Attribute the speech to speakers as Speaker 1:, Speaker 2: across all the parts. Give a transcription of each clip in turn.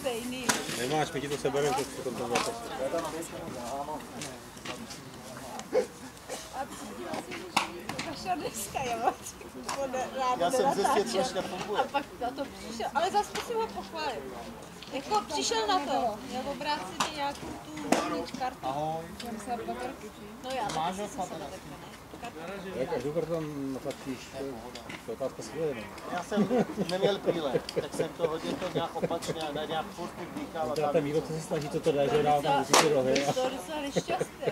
Speaker 1: stejný.
Speaker 2: Nemáš, my ti to sebereme, to při tomto zápasu.
Speaker 1: A cítila si, že vaša dneska, já
Speaker 3: Já jsem zjistil, že nefunguje.
Speaker 1: A pak na to přišel, ale zase musím ho pochválit. Jako přišel na to, měl obrácený nějakou tu kartu.
Speaker 3: Ahoj.
Speaker 1: No já
Speaker 3: Máš
Speaker 1: taky
Speaker 3: ho
Speaker 1: jsem se
Speaker 3: patrky?
Speaker 2: Jak každou kartu tam naplatíš, to je otázka svěle.
Speaker 3: Já jsem neměl brýle, tak jsem to hodil to nějak opačně a nějak furt vykával.
Speaker 2: Ten výrobce se snaží toto dát, že dál tam musíte rohy.
Speaker 1: To je docela nešťastný,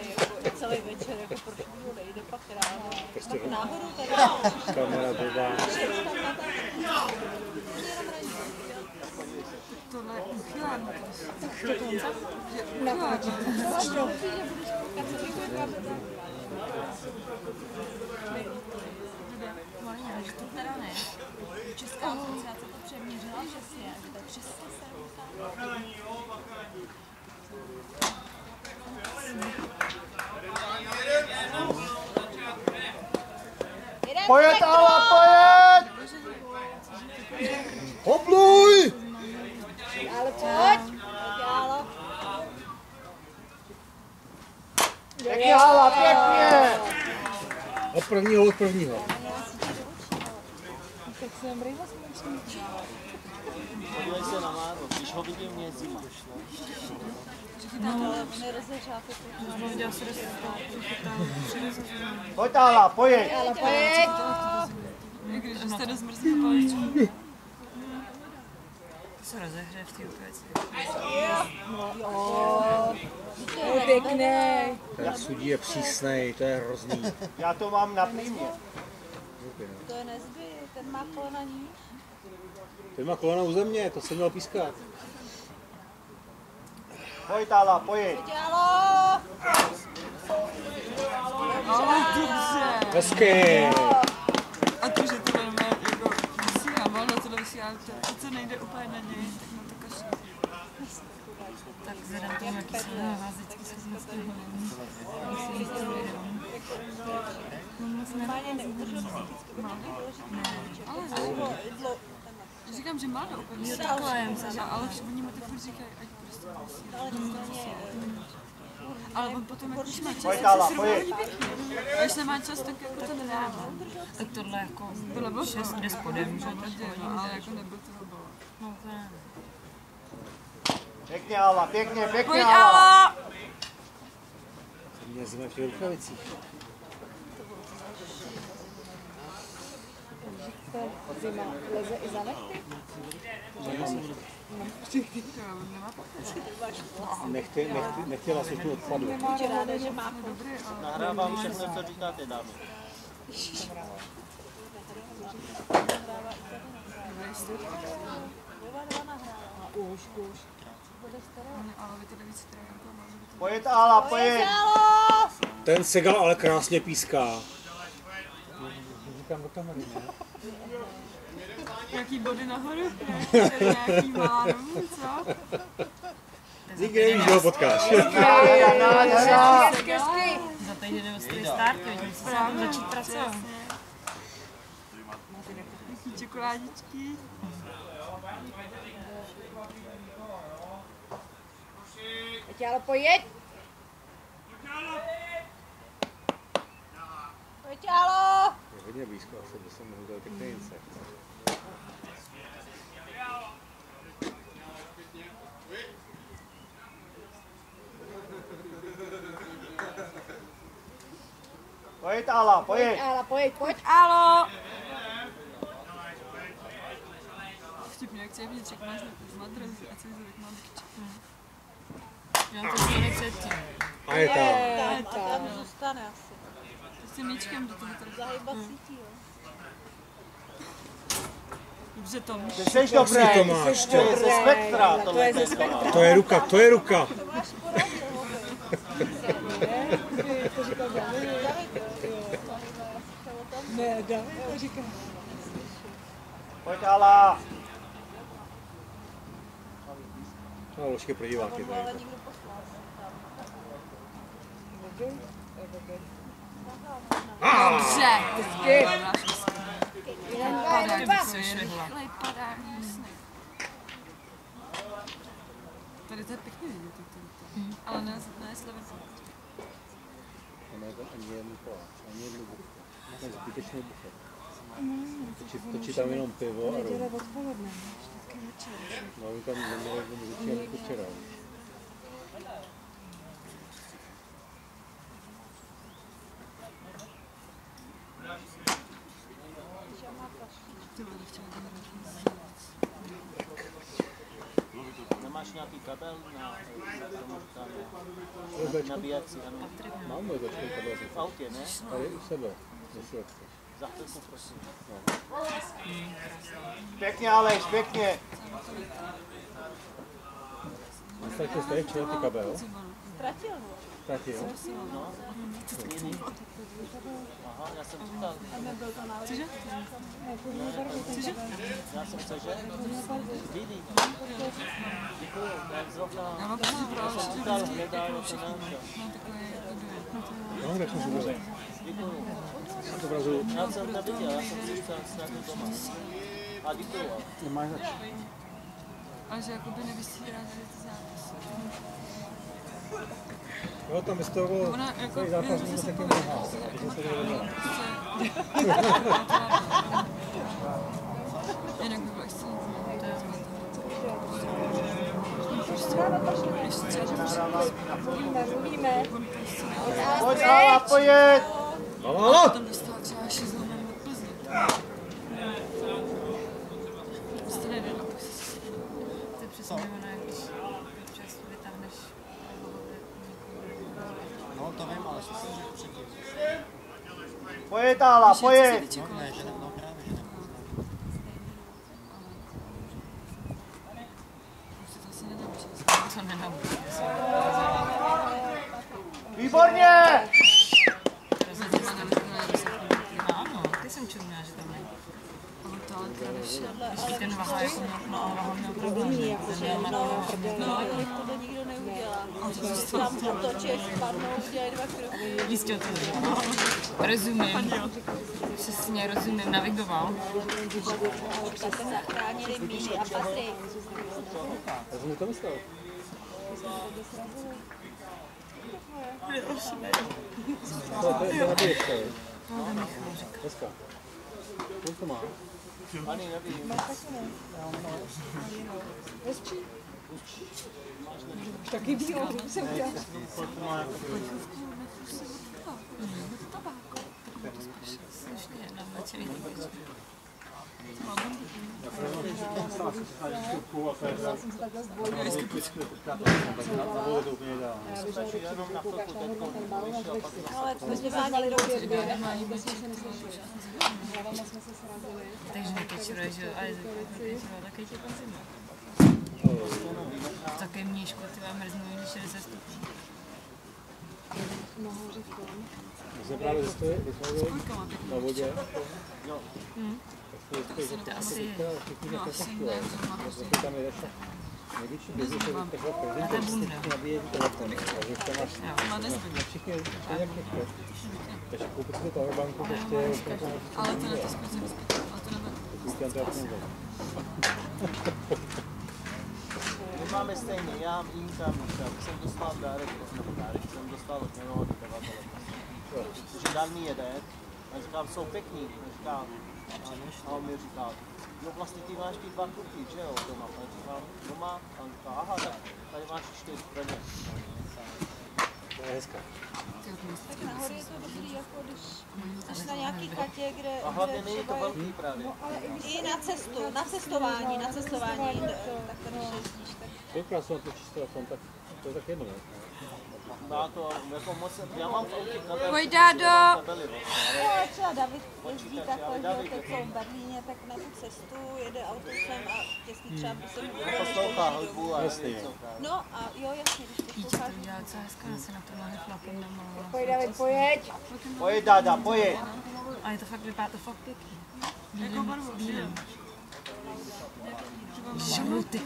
Speaker 1: jako celý večer, jako proč mu nejde pak ráno. Pak náhodou tady.
Speaker 2: Kamera blbá.
Speaker 4: Tohle je uchylán.
Speaker 1: To teda ne. Česká asociace to přeměřila přesně, to je 370.
Speaker 3: Pojď, Ala, pojď!
Speaker 2: Hopluj!
Speaker 1: Ale pojď! Dělo.
Speaker 3: Pěkně, Ala, pěkně!
Speaker 2: Od prvního, od prvního.
Speaker 1: Tak jsem brýle smutný.
Speaker 3: Podívej se na Máro, když ho vidím, mě zima.
Speaker 1: No, nerozehřáte to.
Speaker 4: No, viděl se
Speaker 3: Pojď, Ala, pojď!
Speaker 1: Ale pojď!
Speaker 4: když jste do zmrzlého paličku. To se rozehře v té opěci.
Speaker 1: Jo, pěkný.
Speaker 2: Ten sudí je přísnej, to je hrozný.
Speaker 3: Já to mám na přímě.
Speaker 1: To je nezby, ten má kolena níž.
Speaker 2: Ten má kolena u země, to jsem měl pískat.
Speaker 3: Pojď, Ala, pojď!
Speaker 1: Dělo!
Speaker 4: Dobře.
Speaker 2: Hezky.
Speaker 4: A to, že to normálně jako vysílám, ono to vysílá, to, co nejde úplně na něj, tak na to kašle. Tak zadám tomu, jaký jsou házečky, co jsme z toho
Speaker 1: Normálně neudržel psychicky, by to bylo důležité.
Speaker 4: říkám, že má to úplně takhle, ale oni mu to furt říkají, ať prostě ale on potom, jak už má čas,
Speaker 3: Pojď,
Speaker 4: tak
Speaker 3: Ala,
Speaker 4: se
Speaker 3: pojď!
Speaker 4: a když nemá čas, tak jako to nedává. Tak tohle jako tohle bylo 6 jde spodem, že to ale jako nebyl to bylo. No to ne.
Speaker 3: Pěkně, Ala, pěkně, pěkně,
Speaker 4: Pojď,
Speaker 3: Ala!
Speaker 4: Ala!
Speaker 2: Mě zima v těch rukavicích.
Speaker 1: Zima leze i za nechty?
Speaker 2: Nechty vás už tu odpadl.
Speaker 1: Určitě ráda, že má
Speaker 3: Nahrávám všechno, co říkáte, dámy. Pojď, Ala, pojď!
Speaker 2: Ten segal ale krásně píská. Říkám do kamery, ne?
Speaker 4: Jaký body nahoru? Nějaký malá rovný, co?
Speaker 2: Nikdy nevíš, že ho potkáš.
Speaker 4: Za týden ostrý start, vidím, se sám začít pracovat. Jaký čokoládičky.
Speaker 1: Dělo, pojď! Pojď, dělo!
Speaker 2: Je hodně blízko, asi by se mohl dát pěkný insekt.
Speaker 3: Pojď, Ala, pojď!
Speaker 1: Ale pojď!
Speaker 4: Alo! Vtipně, jak chci vidět, jak máš z madrazy a celý zadek mám kček. Já to chci předtím.
Speaker 2: A je tam.
Speaker 1: A tam zůstane asi.
Speaker 4: S tím míčkem do toho tady.
Speaker 1: Zahybat sítí, jo.
Speaker 4: Dobře, Tom.
Speaker 3: Ty jsi dobrý,
Speaker 2: to máš,
Speaker 3: to je ze Spektra,
Speaker 1: To je ze Spektra.
Speaker 2: To je ruka, to je ruka.
Speaker 1: To máš to říkal David, ne, David to říká.
Speaker 3: Pojď, Ala!
Speaker 2: No, ložky pro diváky.
Speaker 1: Ale nikdo poslal.
Speaker 4: Dobře.
Speaker 1: Hezky.
Speaker 4: Padák, co je rychlej padák, jasný. Tady to je pěkně vidět, ale ne slevy.
Speaker 2: Nemá tam ani jednu koláč, ani jednu buchu. To je zbytečný buchet. Točí tam jenom pivo a rum.
Speaker 5: odpoledne, vždycky večer.
Speaker 2: No, oni tam neměli muzičí ani včera už.
Speaker 3: Nemáš nějaký kabel na nabíjací? Ano.
Speaker 2: Mám vůbec kabel.
Speaker 3: V autě, ne?
Speaker 2: Tady u sebe, jestli chceš.
Speaker 3: Za chvilku, prosím. Pěkně, Aleš, pěkně.
Speaker 2: Nastavíte jste čeho ty kabel?
Speaker 1: Ztratil ho.
Speaker 2: Ztratil?
Speaker 3: No. Aha, já jsem říkal.
Speaker 1: A nebyl to na
Speaker 4: Cože?
Speaker 3: Já jsem cože? Bílý. Děkuju, jak zrovna.
Speaker 4: Já mám pocit, že
Speaker 3: Jsem říkal, hledal to
Speaker 4: mám takové
Speaker 2: No, kde jsem si byl?
Speaker 3: Děkuju.
Speaker 2: Na to obrazu
Speaker 3: Já jsem neviděl, já jsem si snadil doma. A děkuju.
Speaker 2: nemáš zač.
Speaker 4: ale že jakoby nevysírá tady ty zápisy.
Speaker 2: Jo, tam vystavovalo
Speaker 4: Ona jako
Speaker 2: celý zápas, že se taky mohla. Takže se to nevěděla.
Speaker 4: Jinak by bylo excelentní. To je
Speaker 5: Mluvíme.
Speaker 3: Pojď, Ala, pojď!
Speaker 2: Halo!
Speaker 4: Tam dostala třeba 6 hodin od Plzně. Prostě nejde, no. To je přesně ono, jak když občas vytáhneš
Speaker 6: No to vím, ale co jsem řekl předtím.
Speaker 3: Pojď, Ala, pojď!
Speaker 6: No ne, že ne, no právě, že ne.
Speaker 4: Prostě to asi nenaučí. To nenaučí.
Speaker 3: Výborně!
Speaker 4: Rozhodně se ano, ty jsem čudná, že tam je. Ale to ale teda když ten váha jako váha měl problém.
Speaker 1: No, kolik to nikdo neudělá. Tam otočíš, spadnou, udělají 2 kroky.
Speaker 4: Jistě to rozumím. Přesně rozumím, navigoval.
Speaker 1: Tak se zachránili Míši a Patrik.
Speaker 2: Já jsem mi to myslel. To je nabíječka, jo? Dneska. Kolik to má?
Speaker 3: Ani nevím.
Speaker 5: Taky bílou, jsem udělala.
Speaker 4: Slušně, navlečený.
Speaker 1: Ale to jsme někdo
Speaker 4: Takže nekečuruje, že jo? Ale nekečuruje, taky tě konzumuje. Také mnížku, ty vám mrznou jen 60 stupňů.
Speaker 2: My jsme právě zastavili na vodě.
Speaker 4: To asi
Speaker 2: Tam je ještě největší biznes, že každý si nabíje telefony. Takže to máš všichni jak těžké. Takže koupit si powerbanku prostě je úplně to nejvíc.
Speaker 4: ale to ne, to zkusím, ale to nebude.
Speaker 2: Víkend to jak nejde.
Speaker 3: My máme stejně, já, Inka, Míša, jsem dostal dárek, jsem dostal od něho dodavatele. Takže dal mi jeden, a říkám, jsou pěkný, říkám, a on mi říká, jo vlastně ty máš ty 2 kluky, že jo, doma, a říkám, doma, a on říká, aha, tak tady máš 4 prvně.
Speaker 2: To je hezká.
Speaker 1: nahoře je to dobrý, jako když jsi na nějaký chatě, kde
Speaker 3: A hlavně není to
Speaker 1: třeba
Speaker 3: velký právě.
Speaker 1: i na cestu, na cestování, tak tady jezdíš, tak
Speaker 2: Kolikrát jsem točíš telefon, tak to je tak jedno, ne?
Speaker 3: Má to jako moc, já mám v autě kabely.
Speaker 4: Pojď, Dádo!
Speaker 3: Kabely,
Speaker 1: no, ale třeba David jezdí takhle, že teď jsou v Berlíně, tak na tu cestu jede autosem a těsný třeba by se mu
Speaker 3: poslouchá hudbu a
Speaker 2: Jasný.
Speaker 1: No a jo, jasně, když
Speaker 4: Jíď,
Speaker 1: posloucháš
Speaker 4: to udělá docela hezká, se na to nohy chlapem namalovala.
Speaker 5: Pojď, David, pojď.
Speaker 3: Pojď, Dáda, pojď.
Speaker 4: A je to fakt, vypadá to fakt pěkně. Bílým. Žlutý.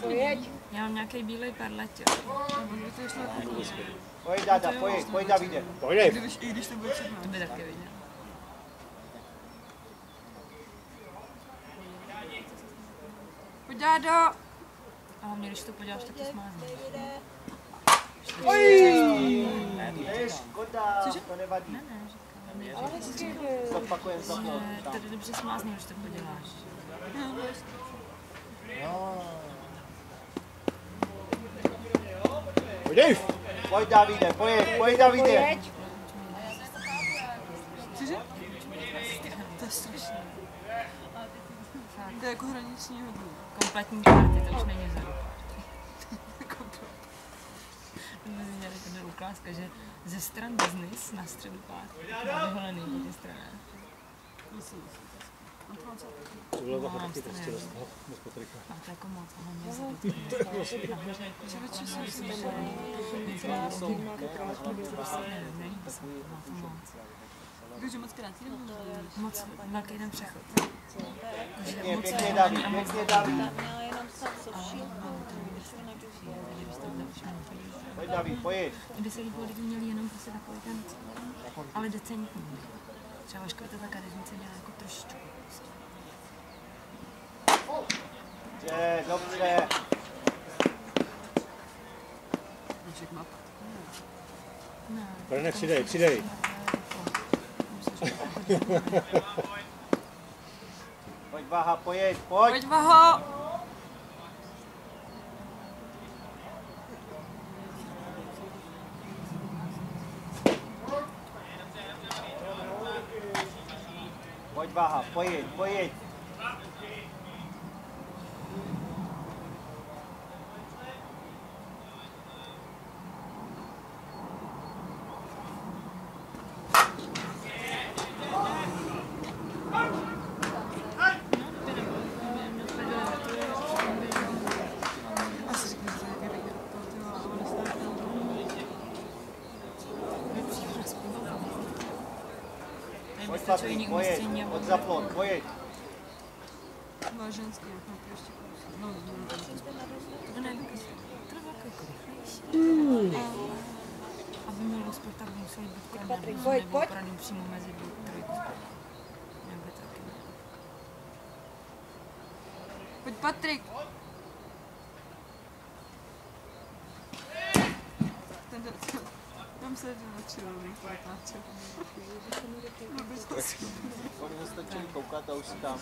Speaker 5: Pojď.
Speaker 4: Já mám nějaký bílej perletě.
Speaker 3: Pojď, Dáda, pojď, Davide.
Speaker 2: Pojď!
Speaker 4: I když to bude černé. To by taky viděl. Pojď, Dádo! A hlavně, když to poděláš, tak to smázneš.
Speaker 3: Škoda, to nevadí.
Speaker 4: Ne, říkám.
Speaker 5: Ale hezky.
Speaker 3: Zopakujeme za to.
Speaker 4: To je dobře smázný, když to poděláš.
Speaker 2: Pojď!
Speaker 3: Pojď Davide, pojď Davide.
Speaker 5: Pojď.
Speaker 4: Cože? To je strašné. To je jako hraniční hodně. Kompletní party, to už není za my měli ten ukázka, že ze stran business na středu party. Já vyholený po těch stranách.
Speaker 2: To bylo to taky prostě dostat bez Patrika.
Speaker 4: A to jako moc, ale mě zabít. Člověče jsem si takže moc krátý moc velký ten přechod.
Speaker 3: Pěkně David, pěkně David.
Speaker 1: Měla jenom psát sovší.
Speaker 3: Pojď David, pojď.
Speaker 4: Kdyby se líbilo, kdyby měli jenom prostě takový ten, ale decentní. Třeba Vaško to tak akademice dělá jako trošičku.
Speaker 3: Dobře.
Speaker 2: Brne, přidej.
Speaker 3: Pojď Váha, pojď.
Speaker 4: Pojď Vaho!
Speaker 3: Pojď Váha, pojď. Pojď Patrik, pojď za plot, pojď.
Speaker 4: Váženský, jak mám ještě no, to nevím, to je jako rychlejší. Aby měl úspěch, tak by musel být kolem nebo poradím přímo mezi trojku. Nebo taky. Pojď Patrik! Tam se načil, to natáčel.
Speaker 3: Oni stačili koukat a už si tam.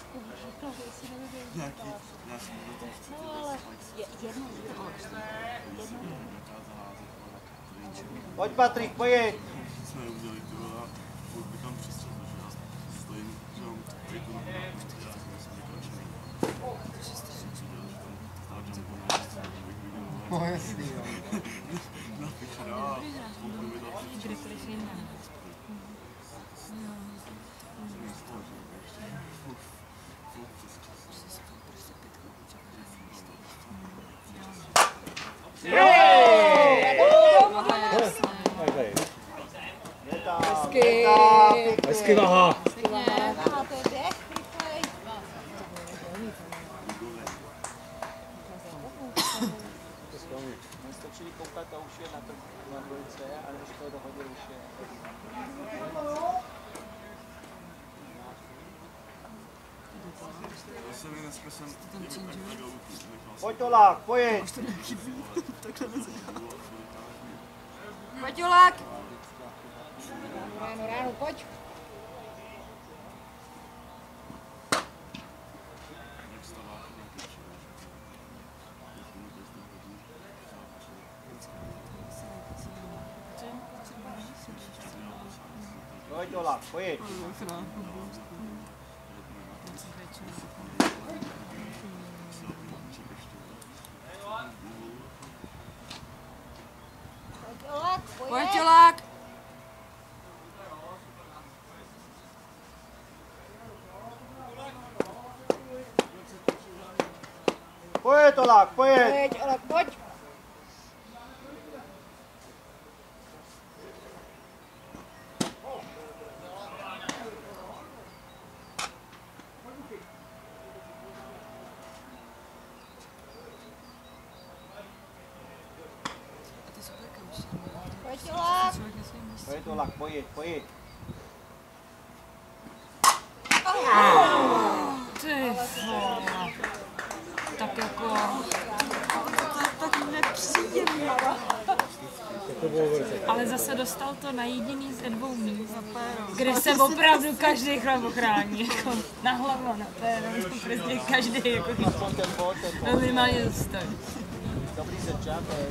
Speaker 3: Pojď Patrik, pojď!
Speaker 7: Jsme udělali ty vole a furt by tam přistřel, že já stojím, že mám trojku na já jsem nekročený.
Speaker 6: No jasný, jo.
Speaker 7: Na pičera a furt by dal
Speaker 4: Kdykoliv jiný.
Speaker 2: Hezky Váha.
Speaker 1: To je běh, rychlej.
Speaker 3: Stačili koukat a už je na dvojice, ale když to dohodil, už je. Pojď Olák, pojď!
Speaker 4: Pojď Olák!
Speaker 5: Ráno, pojď.
Speaker 3: Pojď Olák, pojď!
Speaker 4: Pojď Olák!
Speaker 3: Pojď Olák, pojď!
Speaker 5: Pojď, ale pojď.
Speaker 1: Pojď Olák.
Speaker 3: Pojď Olák, pojď, pojď!
Speaker 4: Ty vole. Tak jako ale zase dostal to na jediný ze 2 míst, kde se opravdu každý chlap ochrání, jako na hlavu a na péro, prostě každý jako minimálně zastaví.
Speaker 3: Dobrý začátek.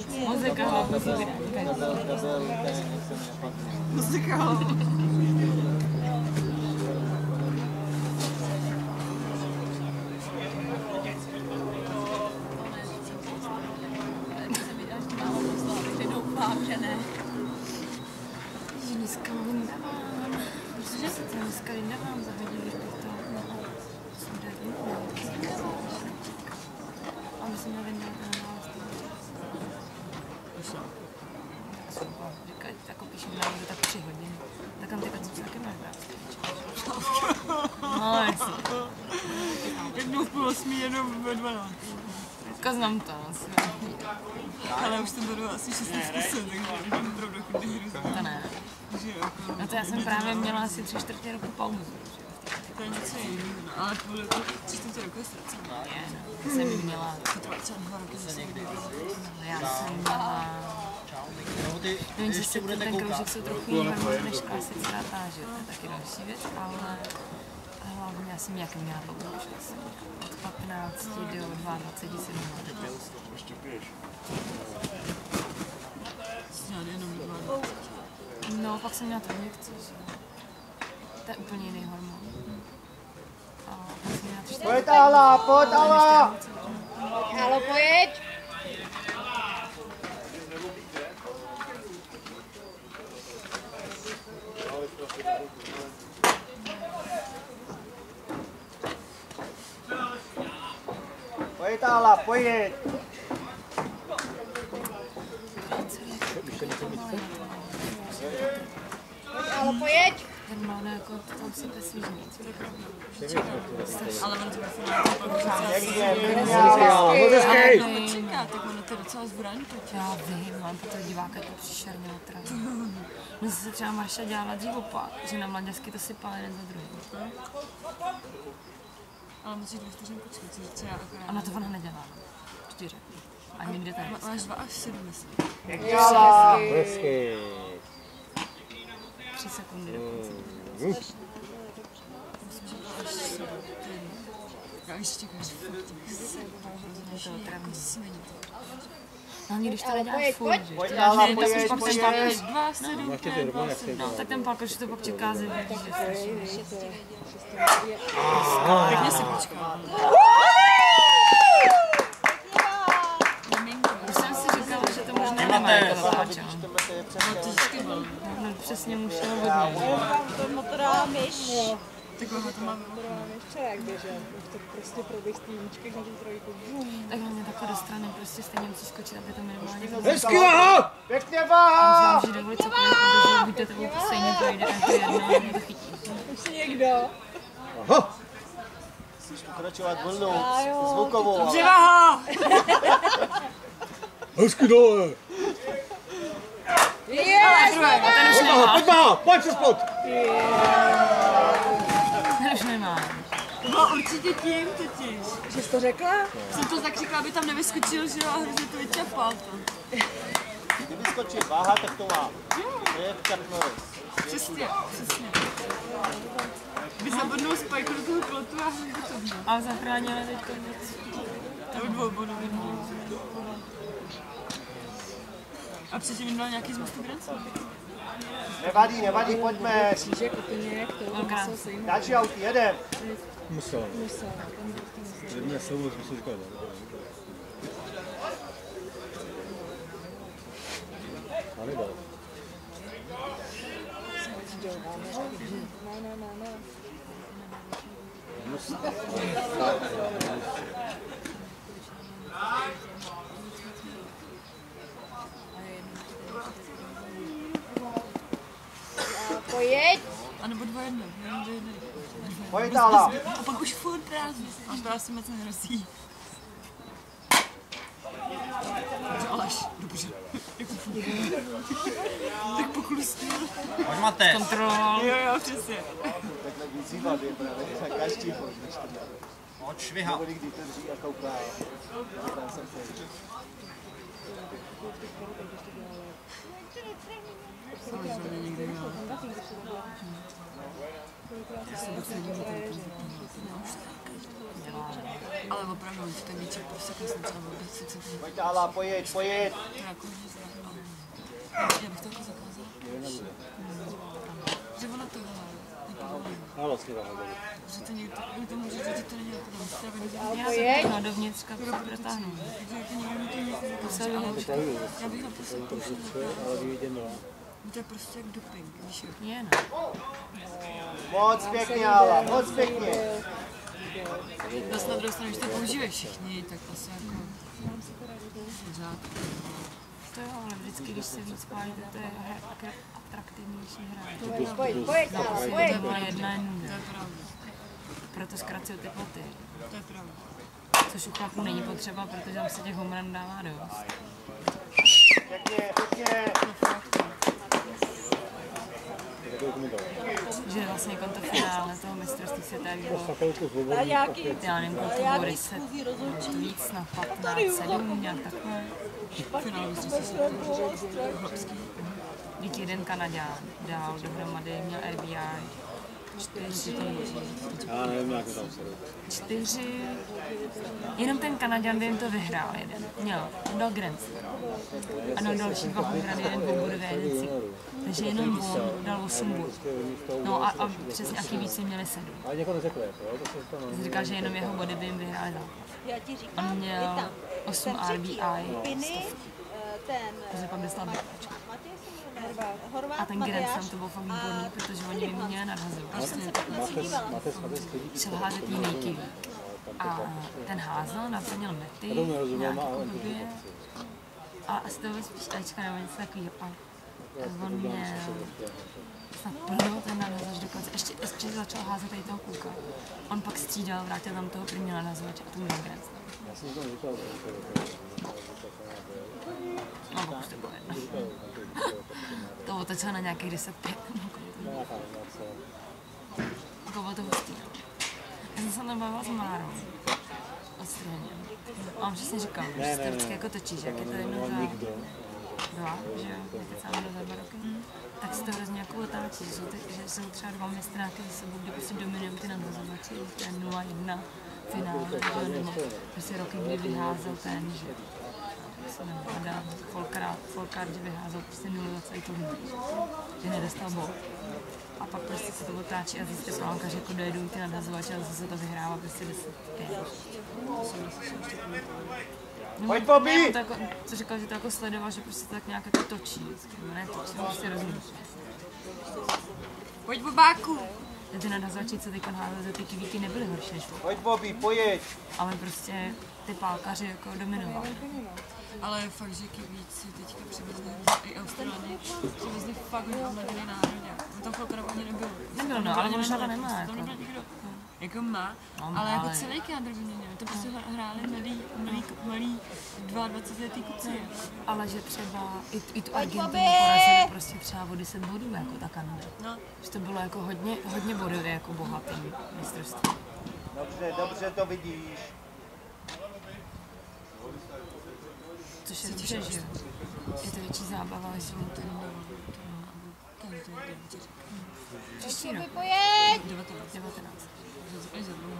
Speaker 4: Muzika hlavu si
Speaker 3: Nebyl ten, jak se mi nepatří.
Speaker 4: Muzika hlavu.
Speaker 1: Doufám, že ne.
Speaker 4: Dneska nemám. Protože se to dneska nemám zahodit, když bych to jsem dát. A my jsme nevěděli, že to říkají, jako píšem návodu tak 3 hodiny. Tak tam teďka jsem se taky nehrát. No, jasně.
Speaker 1: Jednou v 7:30, jednou ve 12.
Speaker 4: Teďka znám to asi.
Speaker 1: Ale už jsem to jdu asi 16 kusů, takže mám opravdu chodí hru.
Speaker 4: To ne. No to já jsem právě měla asi 3/4 roku pauzu.
Speaker 1: To je něco jiného, ale kvůli 3/4 roku je ztracená.
Speaker 4: Já jsem měla,
Speaker 1: To trvá třeba 2 roky zase někdy.
Speaker 4: já jsem měla, nevím, že se ten kroužek jsou trochu jiný než klasická táže, to je taky další věc, ale hlavně já jsem nějak měla dlouho, že jsem od 15 do 27 let.
Speaker 7: Ještě piješ.
Speaker 1: Snědl jenom 2.
Speaker 4: No, pak jsem měla to injekci, že to je úplně jiný hormon. A pak jsem měla 4.
Speaker 3: Pojď Ala, pojď Ala!
Speaker 5: Halo, pojď!
Speaker 3: Pojď Ala, pojď!
Speaker 5: Halo, pojď!
Speaker 4: Normálně jako tam si to svížníc.
Speaker 1: Ale on to vlastně čeká, tak ono to docela zbraní.
Speaker 4: Já vím, mám pro toho diváka to příšerně otravu. Mně se třeba Marša dělala dřív opak, že na mladěsky to sypala jeden za druhým.
Speaker 1: Ale musíš 2 vteřiny počkat, co já akorát.
Speaker 4: A na to ona nedělá. 4. A někde tady.
Speaker 1: Máš 2 až 7, myslím.
Speaker 3: Ala! Hezky.
Speaker 4: 3 sekundy dokonce.
Speaker 1: Já ještě čekáš.
Speaker 4: Je to otravný. Hlavně když to neděláš furt, že?
Speaker 3: Pojď
Speaker 4: To děláš
Speaker 3: Ala,
Speaker 4: jednou,
Speaker 3: pojď,
Speaker 4: pak
Speaker 3: pojď!
Speaker 4: ten pákaš,
Speaker 1: 2, 7,
Speaker 2: Máš ty hormony, jak se
Speaker 4: no, tak ten pákaš, že to pak čeká ze víc, že strašně.
Speaker 1: pěkně si počkám.
Speaker 4: Už jsem si říkala, že to možná nemá jako zapáče. No, přesně muselo hodně.
Speaker 5: To motorová myš.
Speaker 1: Taková to má.
Speaker 5: Motorová myš včera jak běžel. To prostě proběh z té míčky na tu trojku.
Speaker 4: Tak hlavně takhle do strany, prostě stejně musí skočit, aby to minimálně
Speaker 3: Hezky váha! Pěkně váha!
Speaker 4: může dovolit cokoliv, protože buď to tebou stejně projde, a to jedno, nebo to chytí.
Speaker 5: Už někdo.
Speaker 3: Aha! Musíš pokračovat vlnou, zvukovou. Ale...
Speaker 1: Převaha!
Speaker 2: Hezky dole! Pojď Váha, pojď se spod!
Speaker 4: Ten už nemá.
Speaker 1: To bylo určitě tím totiž.
Speaker 5: Že jsi to řekla?
Speaker 1: Jsem to tak říkala, aby tam nevyskočil, že jo, a hrozně to vyčapal to.
Speaker 3: Kdyby skočil váha, tak to má. To je Chuck Norris.
Speaker 1: Přesně, přesně. By zabodnul spajku do toho plotu a hrozně to bylo.
Speaker 4: A zachránila teďka nic.
Speaker 1: To je 2bodový. A předtím jim dal nějaký z mostu Granca.
Speaker 3: Nevadí, nevadí, pojďme.
Speaker 5: Křížek úplně jak to.
Speaker 4: Velká.
Speaker 5: Musel se jim
Speaker 3: Další aut, jedem.
Speaker 2: Musel.
Speaker 5: musel.
Speaker 2: Jedné slovo, co musel říkat. Hannibal.
Speaker 5: Ne. Pojď.
Speaker 1: A nebo 2-1.
Speaker 3: Pojď Ala.
Speaker 1: A pak už furt prázdný. A to asi moc nehrozí. Dobře, Aleš, dobře. Tak poklusně.
Speaker 6: Pojď Matej.
Speaker 4: Kontroloval.
Speaker 1: Jo, přesně.
Speaker 3: Takhle vyzývat je právě za každý bod.
Speaker 6: Pojď švihat.
Speaker 3: Kolik otevří a kouká. Já jsem pryč.
Speaker 4: Samozřejmě někdy měl. Já se vůbec nedím, že tady dělá. Ale opravdu, ten víček prostě jsem třeba vůbec sice.
Speaker 3: Pojď Ála, pojď.
Speaker 4: To je jako nic, ale já bych to jako zakázal. Že ona to
Speaker 2: No vlastně tak.
Speaker 4: že to někdo, to může říct, že to není jako já se to dovnitřka protáhnu. Takže jako někdo to musí zakázat. Já bych ho prostě
Speaker 2: Ale vyjdeme.
Speaker 4: to je prostě jak doping, víš? Je, ne?
Speaker 3: Moc pěkně, Ála, moc pěkně.
Speaker 4: Zase na druhou stranu, když to používají všichni, tak asi jako pořádku. To jo, ale vždycky, když se víc pálí, tak to je atraktivnější hra.
Speaker 5: Pojď,
Speaker 4: To je byla jedna nuda. To je pravda. Proto zkracují ty ploty. To je pravda. Což u chlapů není potřeba, protože tam se těch homerun dává dost.
Speaker 3: Pěkně, pěkně.
Speaker 4: Že vlastně kontrafinále toho mistrovství světa bylo, já nevím, kolik to bylo 10, víc na 15, 7, nějak takhle. Finále mistrovství světa. Díky jeden Kanaďan dál dohromady, měl RBI 4,
Speaker 2: Já nevím, jak to tam se
Speaker 4: 4, jenom ten Kanaďan by jim to vyhrál jeden, měl, dal Grand Slam. A na další 2 výhrady, jeden v bodové jednici. Takže jenom on dal 8 bodů. No a přesně aký víc jim měli 7.
Speaker 2: Ale někoho neřekli, jo? To se stalo.
Speaker 4: Říká, že jenom jeho body by jim vyhráli zápas. On měl 8 RBI, takže pak dostal bekačku. A ten Grand Slam to byl fakt výborný, protože oni vyměnili nadhazovat. Šel házet jiný kiwi. A ten házel, naplnil mety, nějak jako blbě. A asi to bylo spíš Ačka nebo něco takového. A on měl snad plnil ten nadhaz až do konce. Ještě začal házet tady toho kluka. On pak střídal, vrátil tam toho prvního nadhazovače a tomu dal Grand Slam. No, už to bylo jedno. To otočilo na nějakých 10-5. Jako bylo to hustý. Já jsem se tam bavila s Márou. Odstřeněm. A on přesně říkal, že se to vždycky jako točí, že jak je to jedno za 2, že jo, je to celá za 2 roky, tak se to hrozně jako otáčí, že jsou třeba 2 mistráky za sebou, kde prostě dominují ty nadhazovači, to je 0-1 finále, nebo prostě roky, kdy vyházel ten, že se nepadá, Folkard, že vyházel prostě 0 za celý turnaj, že nedostal bod. A pak prostě se to otáčí a zjistíte plánka, že jako dojedou ty nadhazovače a zase se to vyhrává prostě 10-5.
Speaker 3: Pojď, Bobby!
Speaker 4: Co říkal, že to jako sledoval, že prostě to tak nějak jako točí. Ne točí, prostě rozumíš. Pojď, Bobáku! Ty nadhazovači, co teď házeli za ty kivíky, nebyly horší než
Speaker 3: Pojď, Bobby, pojď!
Speaker 4: Ale prostě ty pálkaři jako dominovali. Ale fakt, že kivíci teďka přivezli i Austrálii, přivezli fakt hodně mladý národě. Tam Folkard ani nebyl. Nebyl, no, ale možná to nemá. Jako. Tam nikdo. Jako má, ale jako celý kádr vyměnil. To prostě hráli malí 22letý kluci. Ale že třeba i tu Argentinu porazili prostě třeba o 10 bodů, jako ta Kanada. No. Že to bylo jako hodně bodově jako bohatý mistrovství.
Speaker 3: Dobře to vidíš.
Speaker 4: Což je dobře, že jo. Je to větší zábava, až jsem to nebylo. Příští rok. 19.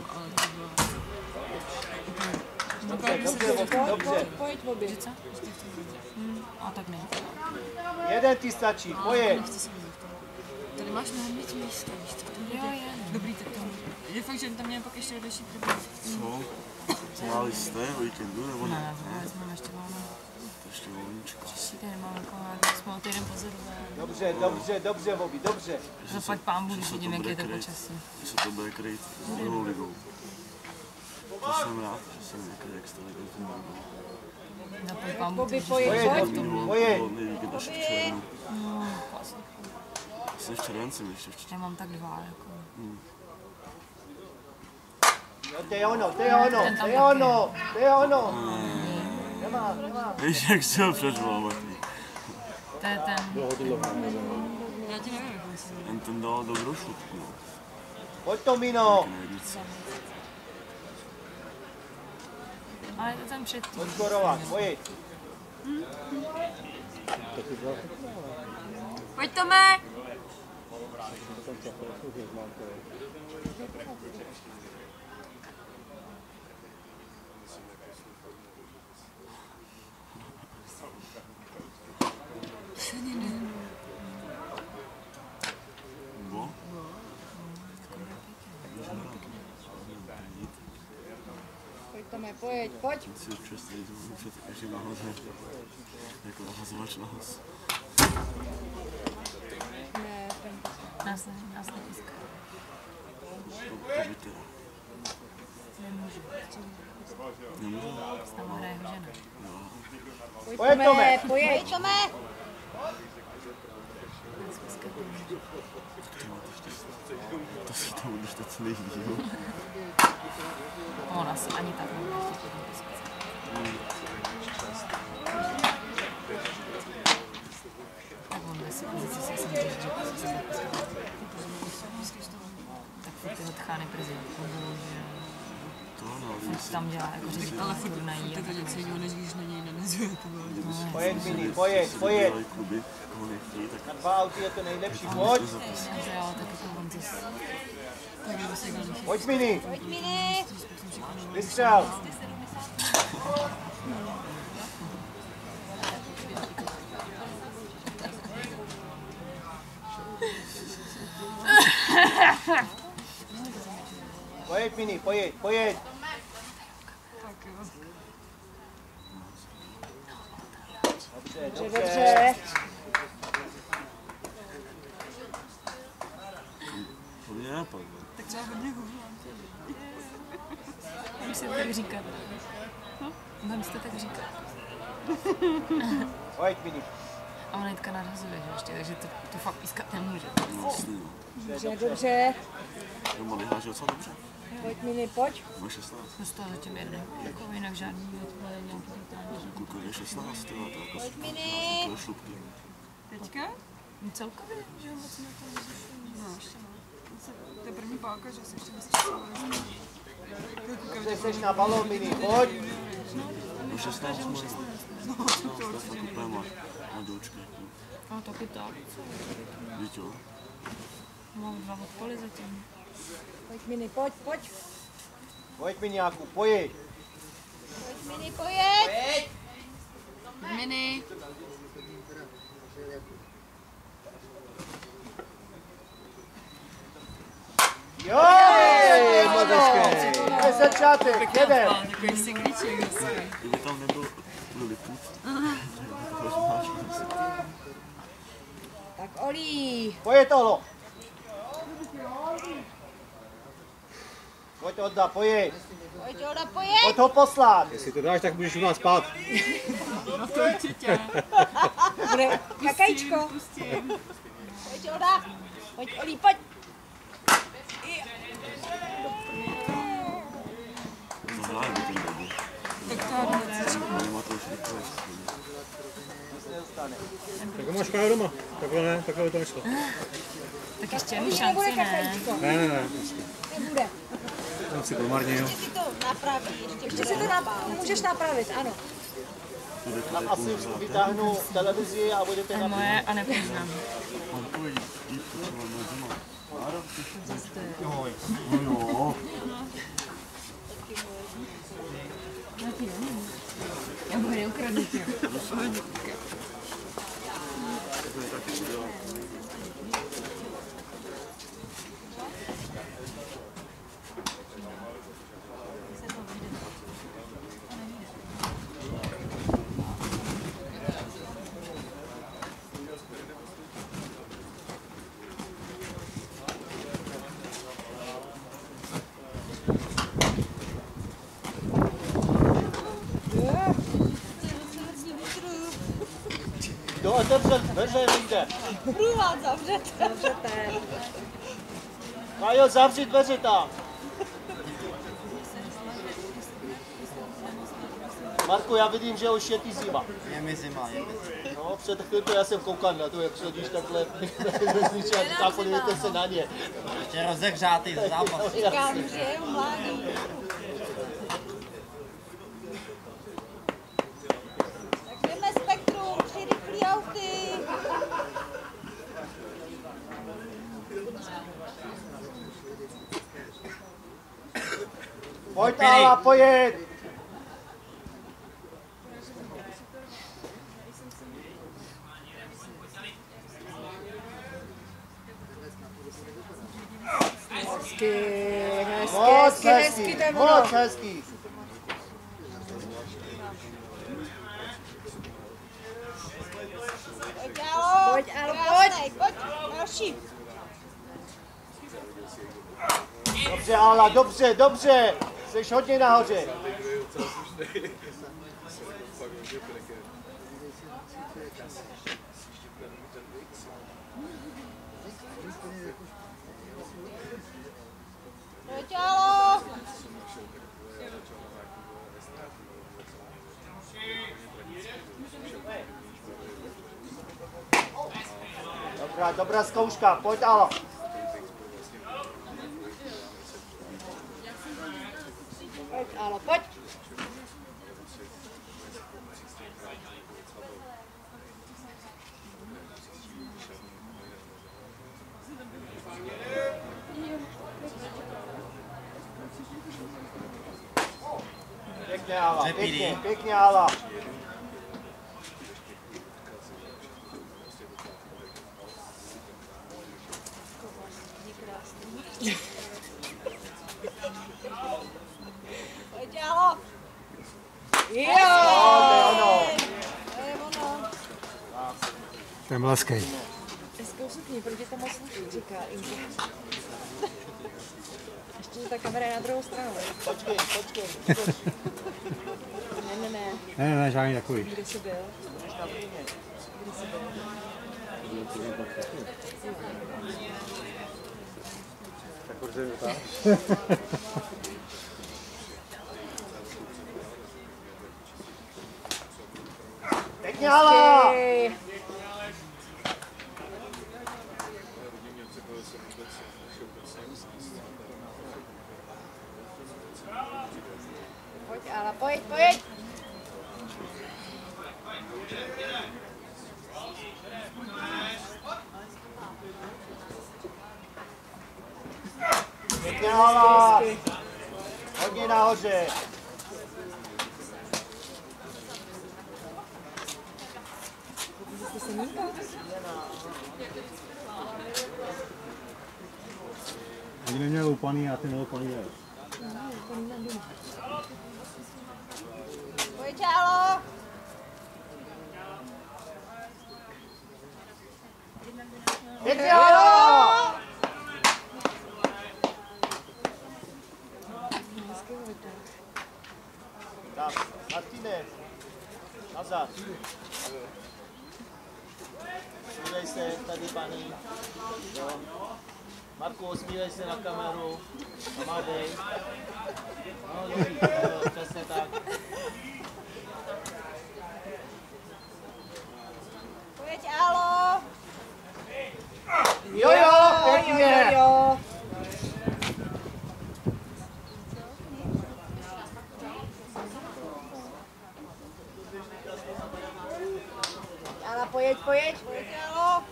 Speaker 4: Ale to bylo...
Speaker 5: Pojď, Bobby.
Speaker 4: Že co? A tak ne.
Speaker 3: Jeden ti stačí, pojď.
Speaker 4: Tady máš mnohem víc místa, víš co? Jo, je. Dobrý, tak to je fakt, že tam měl pak ještě další problém.
Speaker 7: Co? Máli jste o víkendu, nebo ne?
Speaker 4: Ne, vůbec máme ještě volno.
Speaker 7: Ještě volníčko.
Speaker 4: Příští týden máme kolář, jsme o týden pozadu.
Speaker 3: Dobře, Bobby, dobře.
Speaker 4: Zaplať pámbu, když vidím, jak je to počasí.
Speaker 7: Když se to bude kryt s druhou ligou. To jsem rád, že jsem někdy extra ligou s druhou ligou.
Speaker 4: Zaplať pámbu,
Speaker 5: Bobby,
Speaker 4: ty
Speaker 5: pojď.
Speaker 7: Volný víkend až v červnu.
Speaker 4: No, vlastně.
Speaker 7: Jsem v červenci, ještě v červenci.
Speaker 4: Já mám tak 2, jako.
Speaker 3: To je ono. Nemá.
Speaker 7: Víš, jak jsi ho přežvalovaný.
Speaker 4: To je ten... Já ti nevím, jak
Speaker 7: Ten dal dobrou šutku.
Speaker 3: Pojď, Tomino.
Speaker 4: Ale je to ten předtím.
Speaker 3: Odkorovat, pojď.
Speaker 4: Pojď Tome!
Speaker 7: Bo?
Speaker 5: Pojď Tome, pojď.
Speaker 7: Si představit, že to každý nahoře jako nahazovač na hlas.
Speaker 5: Ne,
Speaker 4: Nás nepíská.
Speaker 7: To by teda.
Speaker 4: Nemůžu.
Speaker 7: Nemůžu?
Speaker 4: S náma hraje jeho žena.
Speaker 5: pojď Tome, pojď.
Speaker 7: To si tam budeš to celý díl.
Speaker 4: Ona si ani tak nebude chtít pískat. Tak on ve si pozici se jsem říct, že se zapískat. Tak furt tyho tchány prezident, bože.
Speaker 7: To no,
Speaker 4: Furt tam dělá jako ředitel, ale furt nají.
Speaker 1: Tak to něco jiného, než když na něj nenezuje.
Speaker 3: Pojď, Mini, pojď.
Speaker 7: dělají kluby, koho nechtějí, tak
Speaker 3: Na 2 auty je to nejlepší, pojď.
Speaker 4: Jo, tak jako on zase.
Speaker 3: Pojď, Mini. Vystřel. Pojď, Mini, pojď. Dobře.
Speaker 7: to mě napadlo.
Speaker 1: Tak třeba hodně hůř.
Speaker 4: Můžu si to tak říkat. Mám si to tak říkat.
Speaker 3: Pojď, Mini.
Speaker 4: A ona jítka nadhazuje, že ještě, takže to fakt pískat nemůže.
Speaker 7: No, jasný, no.
Speaker 5: Dobře.
Speaker 7: Doma vyhláš docela dobře.
Speaker 5: Pojď Mini, pojď.
Speaker 7: Má 16.
Speaker 4: Dostal zatím jeden. Jako jinak žádný nějaký
Speaker 7: Kluku je 16, tyhle, to jako to je šlupky.
Speaker 1: Teďka?
Speaker 4: celkově, že jo, moc na to nezvyšují.
Speaker 1: No, ještě no. To je první pálka, že se ještě nestřesovali.
Speaker 3: Ty jsi na balón, Mini, pojď.
Speaker 7: No 16 moje.
Speaker 1: No, to
Speaker 7: To je
Speaker 1: určitě
Speaker 7: fakt úplně mladoučky.
Speaker 4: No taky tak.
Speaker 7: Víš jo?
Speaker 4: Mám 2 odpaly zatím.
Speaker 5: Pojď Mini, pojď.
Speaker 3: Pojď, Miniáku, pojď.
Speaker 1: Mini.
Speaker 3: Jo, moc hezké. To je začátek, jedem.
Speaker 1: Takový singlíček zase.
Speaker 7: Kdyby tam nebyl Lilliput, to už máš šance.
Speaker 5: Tak Olí.
Speaker 3: Pojď tohle. Pojď Odda, pojď. Pojď ho poslat. Jestli to dáš, tak budeš u nás spát.
Speaker 1: No to určitě.
Speaker 5: Bude kakajíčko. Pojď Olí, pojď.
Speaker 7: Zahrájeme ten dobu.
Speaker 1: Tak to já
Speaker 7: Nemá to už rychle.
Speaker 2: Tak ho máš právě doma. Takhle ne, takhle by to nešlo.
Speaker 4: Tak ještě
Speaker 5: Už
Speaker 4: jednu
Speaker 5: nebude
Speaker 4: šanci, ne?
Speaker 5: kakajíčko.
Speaker 2: Ne.
Speaker 5: Nebude.
Speaker 2: Tam si promarnil.
Speaker 5: Ještě si to můžeš napravit, ano.
Speaker 3: Asi vytáhnu televizi a budete
Speaker 4: To je
Speaker 3: na
Speaker 4: moje a nepoznám.
Speaker 7: Mám tvůj dítku, co mám doma. Jo.
Speaker 4: Já budu neukradnu tě.
Speaker 3: Kdo otevřel dveře, vyjde.
Speaker 5: Průvod zavřete.
Speaker 3: Kajo, zavři dveře tam. Marku, já vidím, že už je ty zima.
Speaker 6: Je mi zima,
Speaker 3: No, před chvilkou já jsem koukal na to, jak sedíš takhle vesničí a říkám, podívejte se na ně.
Speaker 6: Ještě rozehřátý z zápasu.
Speaker 3: Jasně.
Speaker 5: že je mládí.
Speaker 3: Pojď Ala, pojď!
Speaker 5: Hezky, to je ono.
Speaker 3: Moc hezký.
Speaker 5: Pojď, Alo, pojď. Další.
Speaker 3: Dobře, Ala, dobře. Jsi hodně nahoře.
Speaker 5: Pojď, Alo.
Speaker 3: Dobrá zkouška, pojď Ala.
Speaker 5: Pojď, Alo, pojď.
Speaker 3: Pěkně Ala, pěkně Ala.
Speaker 5: Pojď, Alo. Jo! To je ono.
Speaker 2: To je mleskej.
Speaker 5: Zkousutní, proti tomu sluší, říká Inka. Ještě ta kamera je na druhou stranu.
Speaker 3: Počkej.
Speaker 5: Ne.
Speaker 2: Ne, žádný takový.
Speaker 5: Kde jsi byl?
Speaker 2: Tak určitě tak.
Speaker 3: Pěkně Ala.
Speaker 5: Pojď, Ala, pojď.
Speaker 3: Pěkně Ala. Hodně nahoře.
Speaker 2: Oni neměli loupaný a ty neloupaný je.
Speaker 5: Pojď, Alo.
Speaker 3: Pěkně Ala. Tak, Martine, nazad. Smívej se tady, paní. Jo. Marku, smívej se na kameru. Pomáhej. No, dobrý, jo, přesně tak.
Speaker 5: Pojď, Alo.
Speaker 3: Jo, pěkně.
Speaker 5: Jo. Ala, pojď. Pojď, Alo.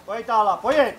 Speaker 3: Pojď, Ala, pojď.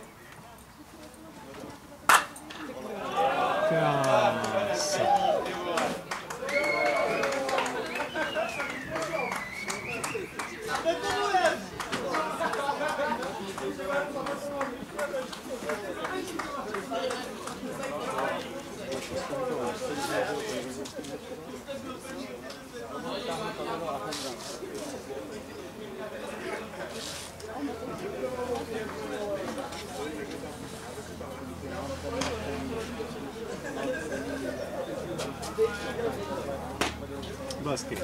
Speaker 2: Blesky.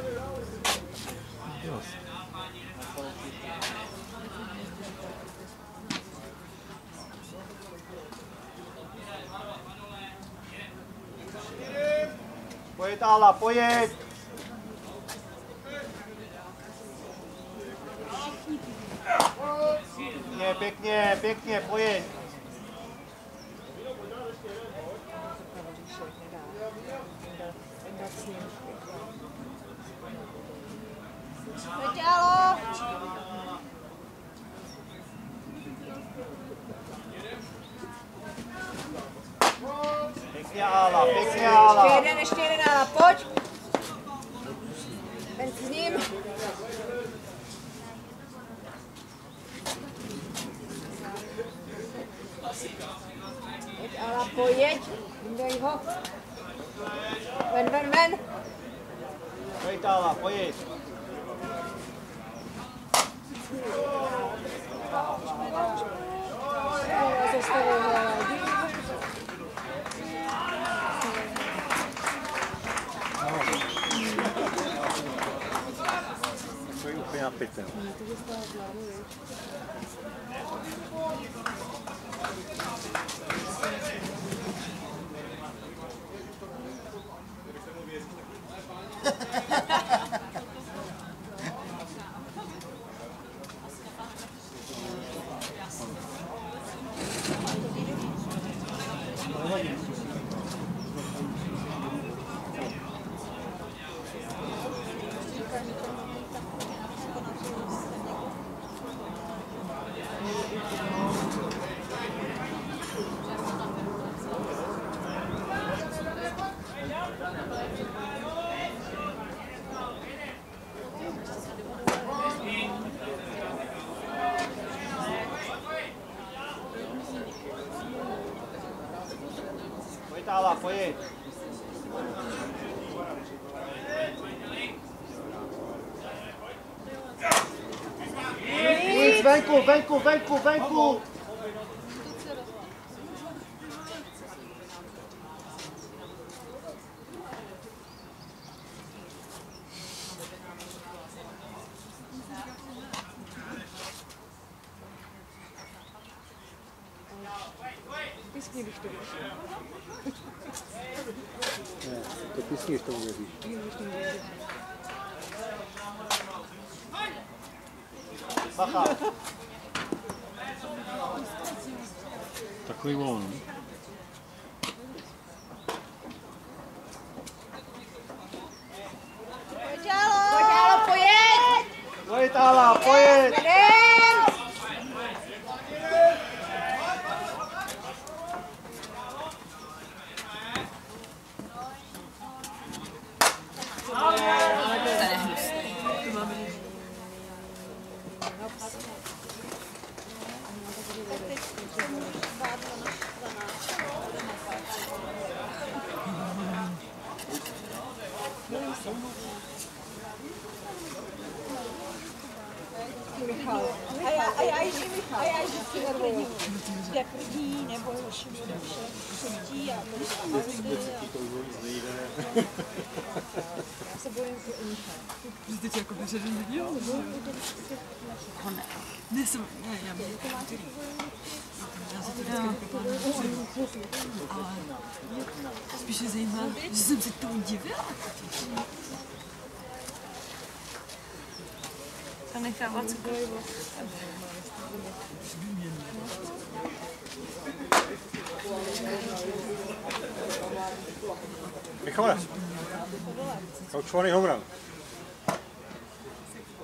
Speaker 3: Pojď, Ala, pojď. Pěkně, pojď.
Speaker 5: Pojď, Alo.
Speaker 3: Ála, pěkně Ála.
Speaker 5: Ještě jeden Ála, pojď. Ten s ním. Pojď Ála, pojď. Vyndej ho. Ven, ven, ven.
Speaker 3: Pojď Ála, pojď.
Speaker 2: To je úplně napité.
Speaker 3: Pojď Ála, pojď. Nic, venku, venku, venku, venku.
Speaker 5: Pískni, když to víš.
Speaker 2: Ne, to písni, to uvěříš.
Speaker 3: Bacha.
Speaker 2: Takový volno.
Speaker 5: Pojď Álo, pojď.
Speaker 3: Pojď Ála, pojď.
Speaker 5: A já vždycky nervuju. Jde první, nebo hoši bude třetí a já se bojím i Inka.
Speaker 4: Že teď jako vyřešení nedělal? Ne, jsem, ne, já bych já se to vždycky ale spíše zajímá, že jsem se tomu divila. A nechávat cukr.
Speaker 2: Michale, kaučovaný home run.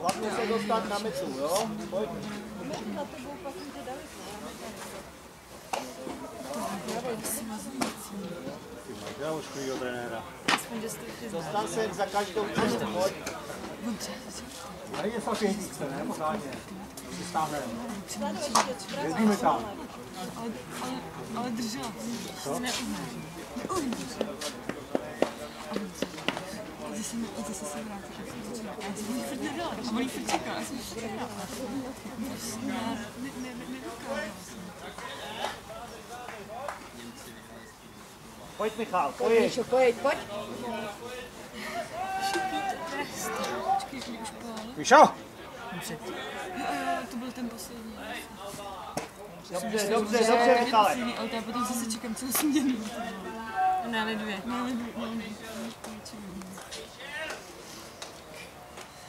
Speaker 3: Hlavně se dostat na metu, jo? Pojď.
Speaker 2: Já už tvýho trenéra.
Speaker 3: Dostan se za každou cenu, pojď.
Speaker 2: Tady je fakt jednice, ne? Pořádně. Si stáhneme. Jezdíme tam.
Speaker 4: Ale držela.
Speaker 2: Co?
Speaker 4: Zase se vrátila. A já jsem jí furt nedala. A on jí furt čekala. Já jsem jí furt nedala. Nedokázala jsem.
Speaker 3: Pojď Michal, pojď.
Speaker 5: Míšo, pojď.
Speaker 4: Počkej, už pál.
Speaker 2: Míšo!
Speaker 4: To byl ten poslední.
Speaker 3: Dobře, Michale.
Speaker 4: Ale já potom zase čekám celou směnu. Ne, ale dvě.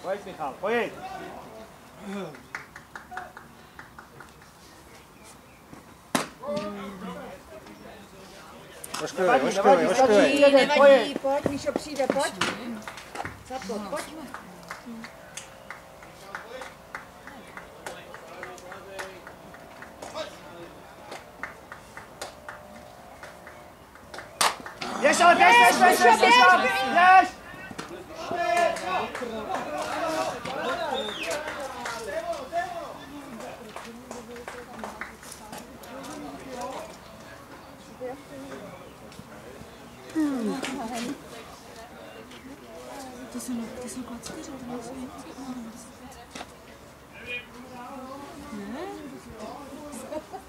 Speaker 3: Pojď Michal, pojď.
Speaker 2: Ošklivej.
Speaker 5: Nevadí, pojď, Míšo přijde, pojď. Zaplo, pojď.
Speaker 3: Ještě
Speaker 1: To jsou klacky, že to nejsou něco.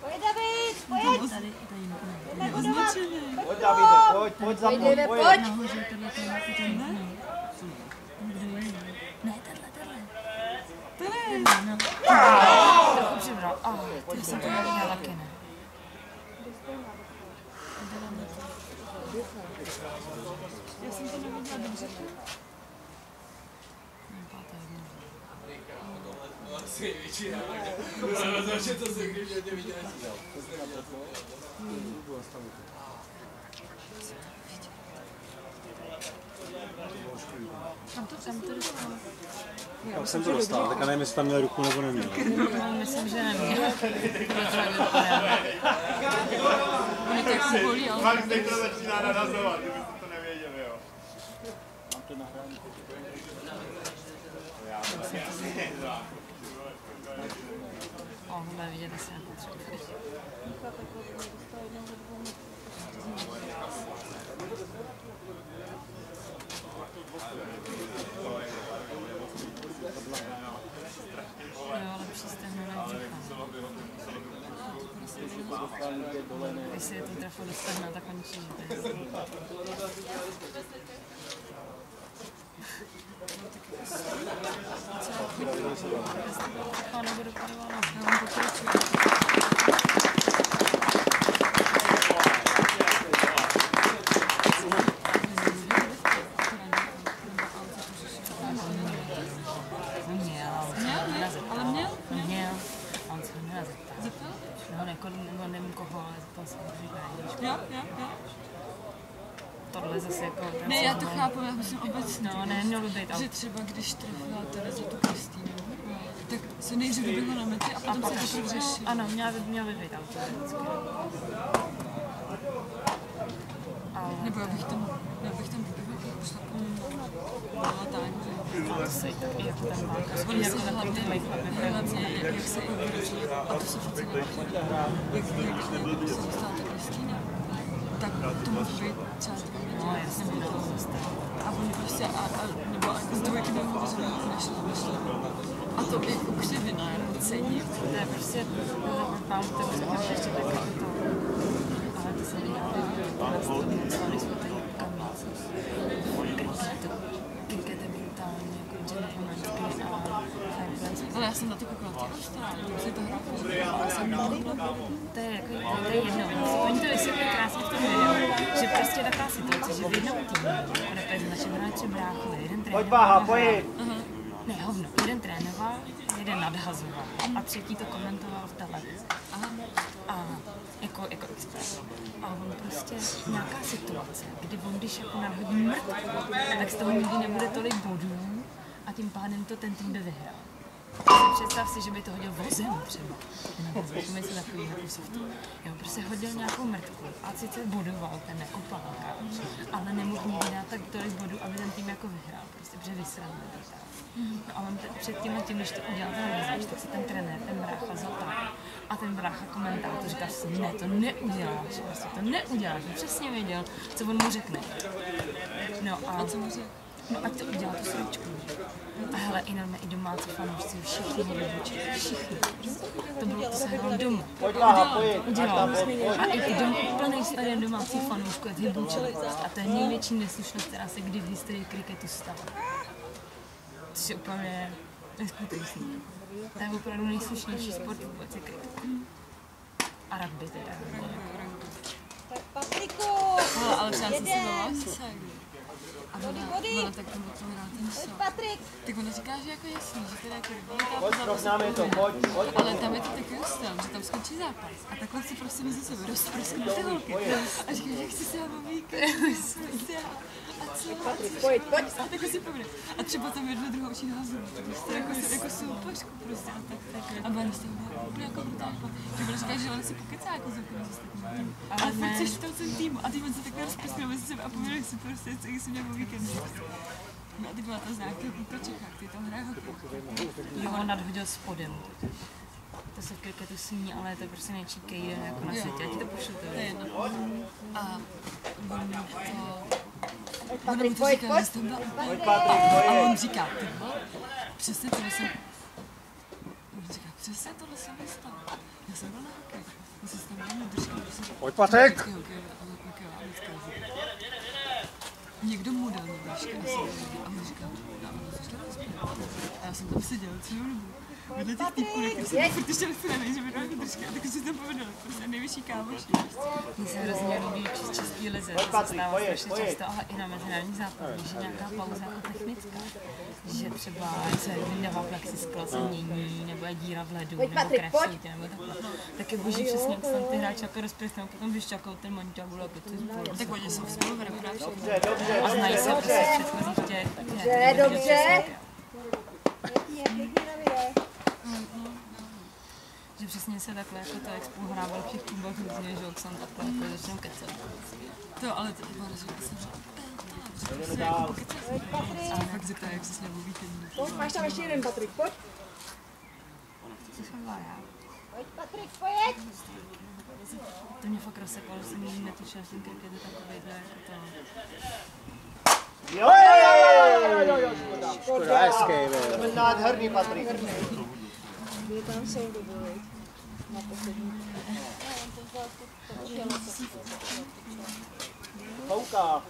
Speaker 5: Pojď, David, pojď!
Speaker 1: Tady
Speaker 3: Pojď, Davide, pojď za mnou, pojď.
Speaker 1: nahoře, tenhle. Ne, tenhle.
Speaker 4: Trochu přibral. To jsem to neviděla taky, ne?
Speaker 1: Já jsem to neviděla dobře.
Speaker 7: Tam jsem to dostal, tak já nevím, jestli tam měl ruku nebo neměl.
Speaker 4: Myslím, že neměl.
Speaker 1: Oni to jako bolí, ale...
Speaker 7: Fakt teď to začíná narazovat, kdybyste to nevěděli, jo.
Speaker 3: Mám to nahrané.
Speaker 4: Tohle vidět asi nepotřebuje. Jo, ale přistehnu na když si je to trefo dostane, tak končí. A nebo dopadovala. Já vám pokračuji. Nevím koho, ale zeptal jsem, že
Speaker 1: Jo.
Speaker 4: tohle zase jako...
Speaker 1: Ne, já to chápu, já myslím obecně.
Speaker 4: No, nemělo by být
Speaker 1: Že třeba když trefila Tereza tu Kristýnu, tak se nejdřív doběhlo na mety a potom se to řešilo.
Speaker 4: Ano, měla by být auto vždycky.
Speaker 1: Nebo já bych tam vyběhla už takovou latání.
Speaker 4: A to se i tak i jako ten válka.
Speaker 1: Oni se hlavně, jak se jako vyročili, a to se přece nevěděli. Jak se dostala ta Kristýna, tak to může být třeba 2 minuty.
Speaker 4: No, jasně, by to zastalo.
Speaker 1: A oni prostě, nebo z dvojky by mu nešli. A to je jako křivina, jako cení.
Speaker 4: To je prostě, mám to ještě tak jako to. Ale to se nedá když jsme tady kamíc. Kriket je brutální, jako gentlemanský a fair play.
Speaker 1: Ale já jsem na to koukala, ty Austrálii, to si to hrál.
Speaker 4: To je jako, to je jedno. Oni to vysvětlí krásně v tom videu, že prostě taková situace, že v jednom týmu reprezentačně hraje 3 bráchově, jeden trénoval.
Speaker 3: Pojď, Váha, pojď!
Speaker 4: Ne, hovno, jeden trénoval, jeden nadhazoval a třetí to komentoval v televizi. A jako expert. A on prostě nějaká situace, kdy on když jako nadhodí mrtvu, tak z toho nikdy nebude tolik bodů a tím pádem to ten tým by vyhrál. Představ si, že by to hodil vozem třeba. Nebo něco takového softu. Jo, prostě hodil nějakou mrtku a sice bodoval ten jako pánka, ale nemohl nikdy dát tak tolik bodů, aby ten tým jako vyhrál. Prostě protože vysral. No a on před tím, když to udělal ten rezáč, tak se ten trenér, ten brácha zatáhl. A ten brácha komentátor říkal si, ne, to neuděláš, prostě to neuděláš. On přesně věděl, co on mu řekne. No a co mu řekl? No ať to udělá tu sračku. A hele, i normálně i domácí fanoušci, všichni ho vybučili, všichni. To se hrál doma. Udělal. A i dom, plný stadion domácí fanoušků, jak vybučili. A to je největší neslušnost, která se kdy v historii kriketu stala. Což je úplně neskutečný. To je opravdu nejslušnější sport vůbec je kriket. A rugby teda.
Speaker 5: Patriku!
Speaker 1: Ale třeba jsem si dala ona tak tomu to hrál ten sok. Tak ona říká, že jako jasný, že teda jako
Speaker 3: Pojď, srovnáme to, pojď.
Speaker 1: ale tam je to takový ústav, že tam skončí zápas a takhle si prostě mezi sebe rozprsknou ty holky a říká, že chci se já mamíka, a co?
Speaker 5: Pojď.
Speaker 1: A takhle si povede. A třeba tam jedno druhou učí názor, prostě jako soupařku prostě a tak. A Barry z toho byla úplně jako brutální, že ona říká, že ona si pokecá jako zopět s ostatními. Ale fakt jsi v tom celém týmu a teď on se takhle rozprsknou mezi sebe a povedali si prostě, co jsem měl o víkendu. No a ty byla to známka v Čechách, ty tam hraje hokej.
Speaker 4: Jo, on nadhodil spodem. To se v kriketu sní, ale to je prostě nejčí kejden jako na světě. Já ti to pošlu.
Speaker 1: To je jedno. A on mu to říká, že jsem byl a on říká, ty vole, přesně tohle jsem... On říká, přesně tohle jsem vystal. Já jsem byl na hokej. Já jsem tam byl na držku.
Speaker 2: Pojď, Patrik!
Speaker 1: Někdo mu dal na držku a on říká, a já jsem tam seděl celou dobu. Vedle těch týpků, na kterých jsem furt ještě nesranej, že mi dal držky a tak si tam povedala, prostě nejvyšší kámoši.
Speaker 4: Mně se hrozně líbí český lize, to se stává strašně často, ale i na mezinárodních zápasech, že nějaká pauza jako technická, že třeba se výdava plexiskla se mění, nebo je díra v ledu, nebo krev sítě, nebo takhle. Tak je boží přesně, jak se tam ty hráči jako rozprysnou, potom když čakou ten monitor, budou jako to spolu.
Speaker 1: Tak oni jsou spolu v reprách.
Speaker 4: A znají se prostě z předchozích těch.
Speaker 5: Dobře.
Speaker 4: Že přesně se takhle jako to Expo hrával v těch klubách různě, že Oxan takhle jako začnou kecat.
Speaker 1: To ale to bylo, že jsem ale fakt zeptá, jak se s ním víkendu.
Speaker 5: Pojď, máš tam ještě jeden, Patrik, pojď.
Speaker 4: Co jsem byla já?
Speaker 5: Pojď, Patrik, pojď.
Speaker 4: To mě fakt rozsekalo, že jsem nikdy netušila, že ten kriket je takovýhle jako to.
Speaker 3: Jo, škoda, hezký, to byl nádherný, Patrik.
Speaker 5: Byli tam jsou doby, na poslední.
Speaker 3: Fouká.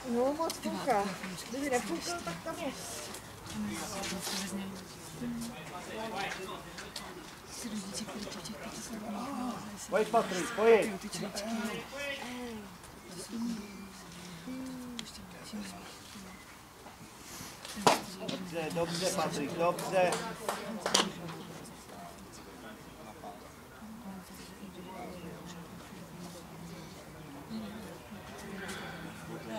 Speaker 5: No, moc fouká. Kdyby nefoukal, tak tam je.
Speaker 3: Pojď, Patrik, pojď. Dobře, Patrik, dobře.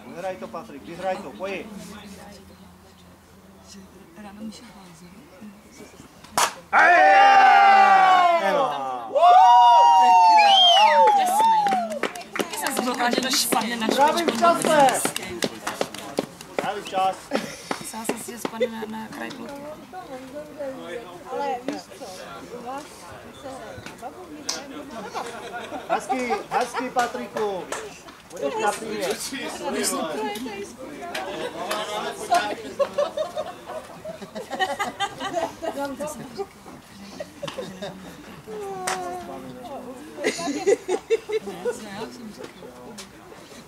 Speaker 3: Vyhraj to, Patrik, vyhraj to, pojď.
Speaker 1: Ráno Míša Hláze.
Speaker 4: Já jsem zvolila, že to špadne na
Speaker 3: Právě v čase. Právě v čas.
Speaker 4: Myslela jsem si, že spadne na kraj kluky.
Speaker 5: Ale víš co, u vás se babu
Speaker 3: Hezký, Patriku. Budeš na přímě.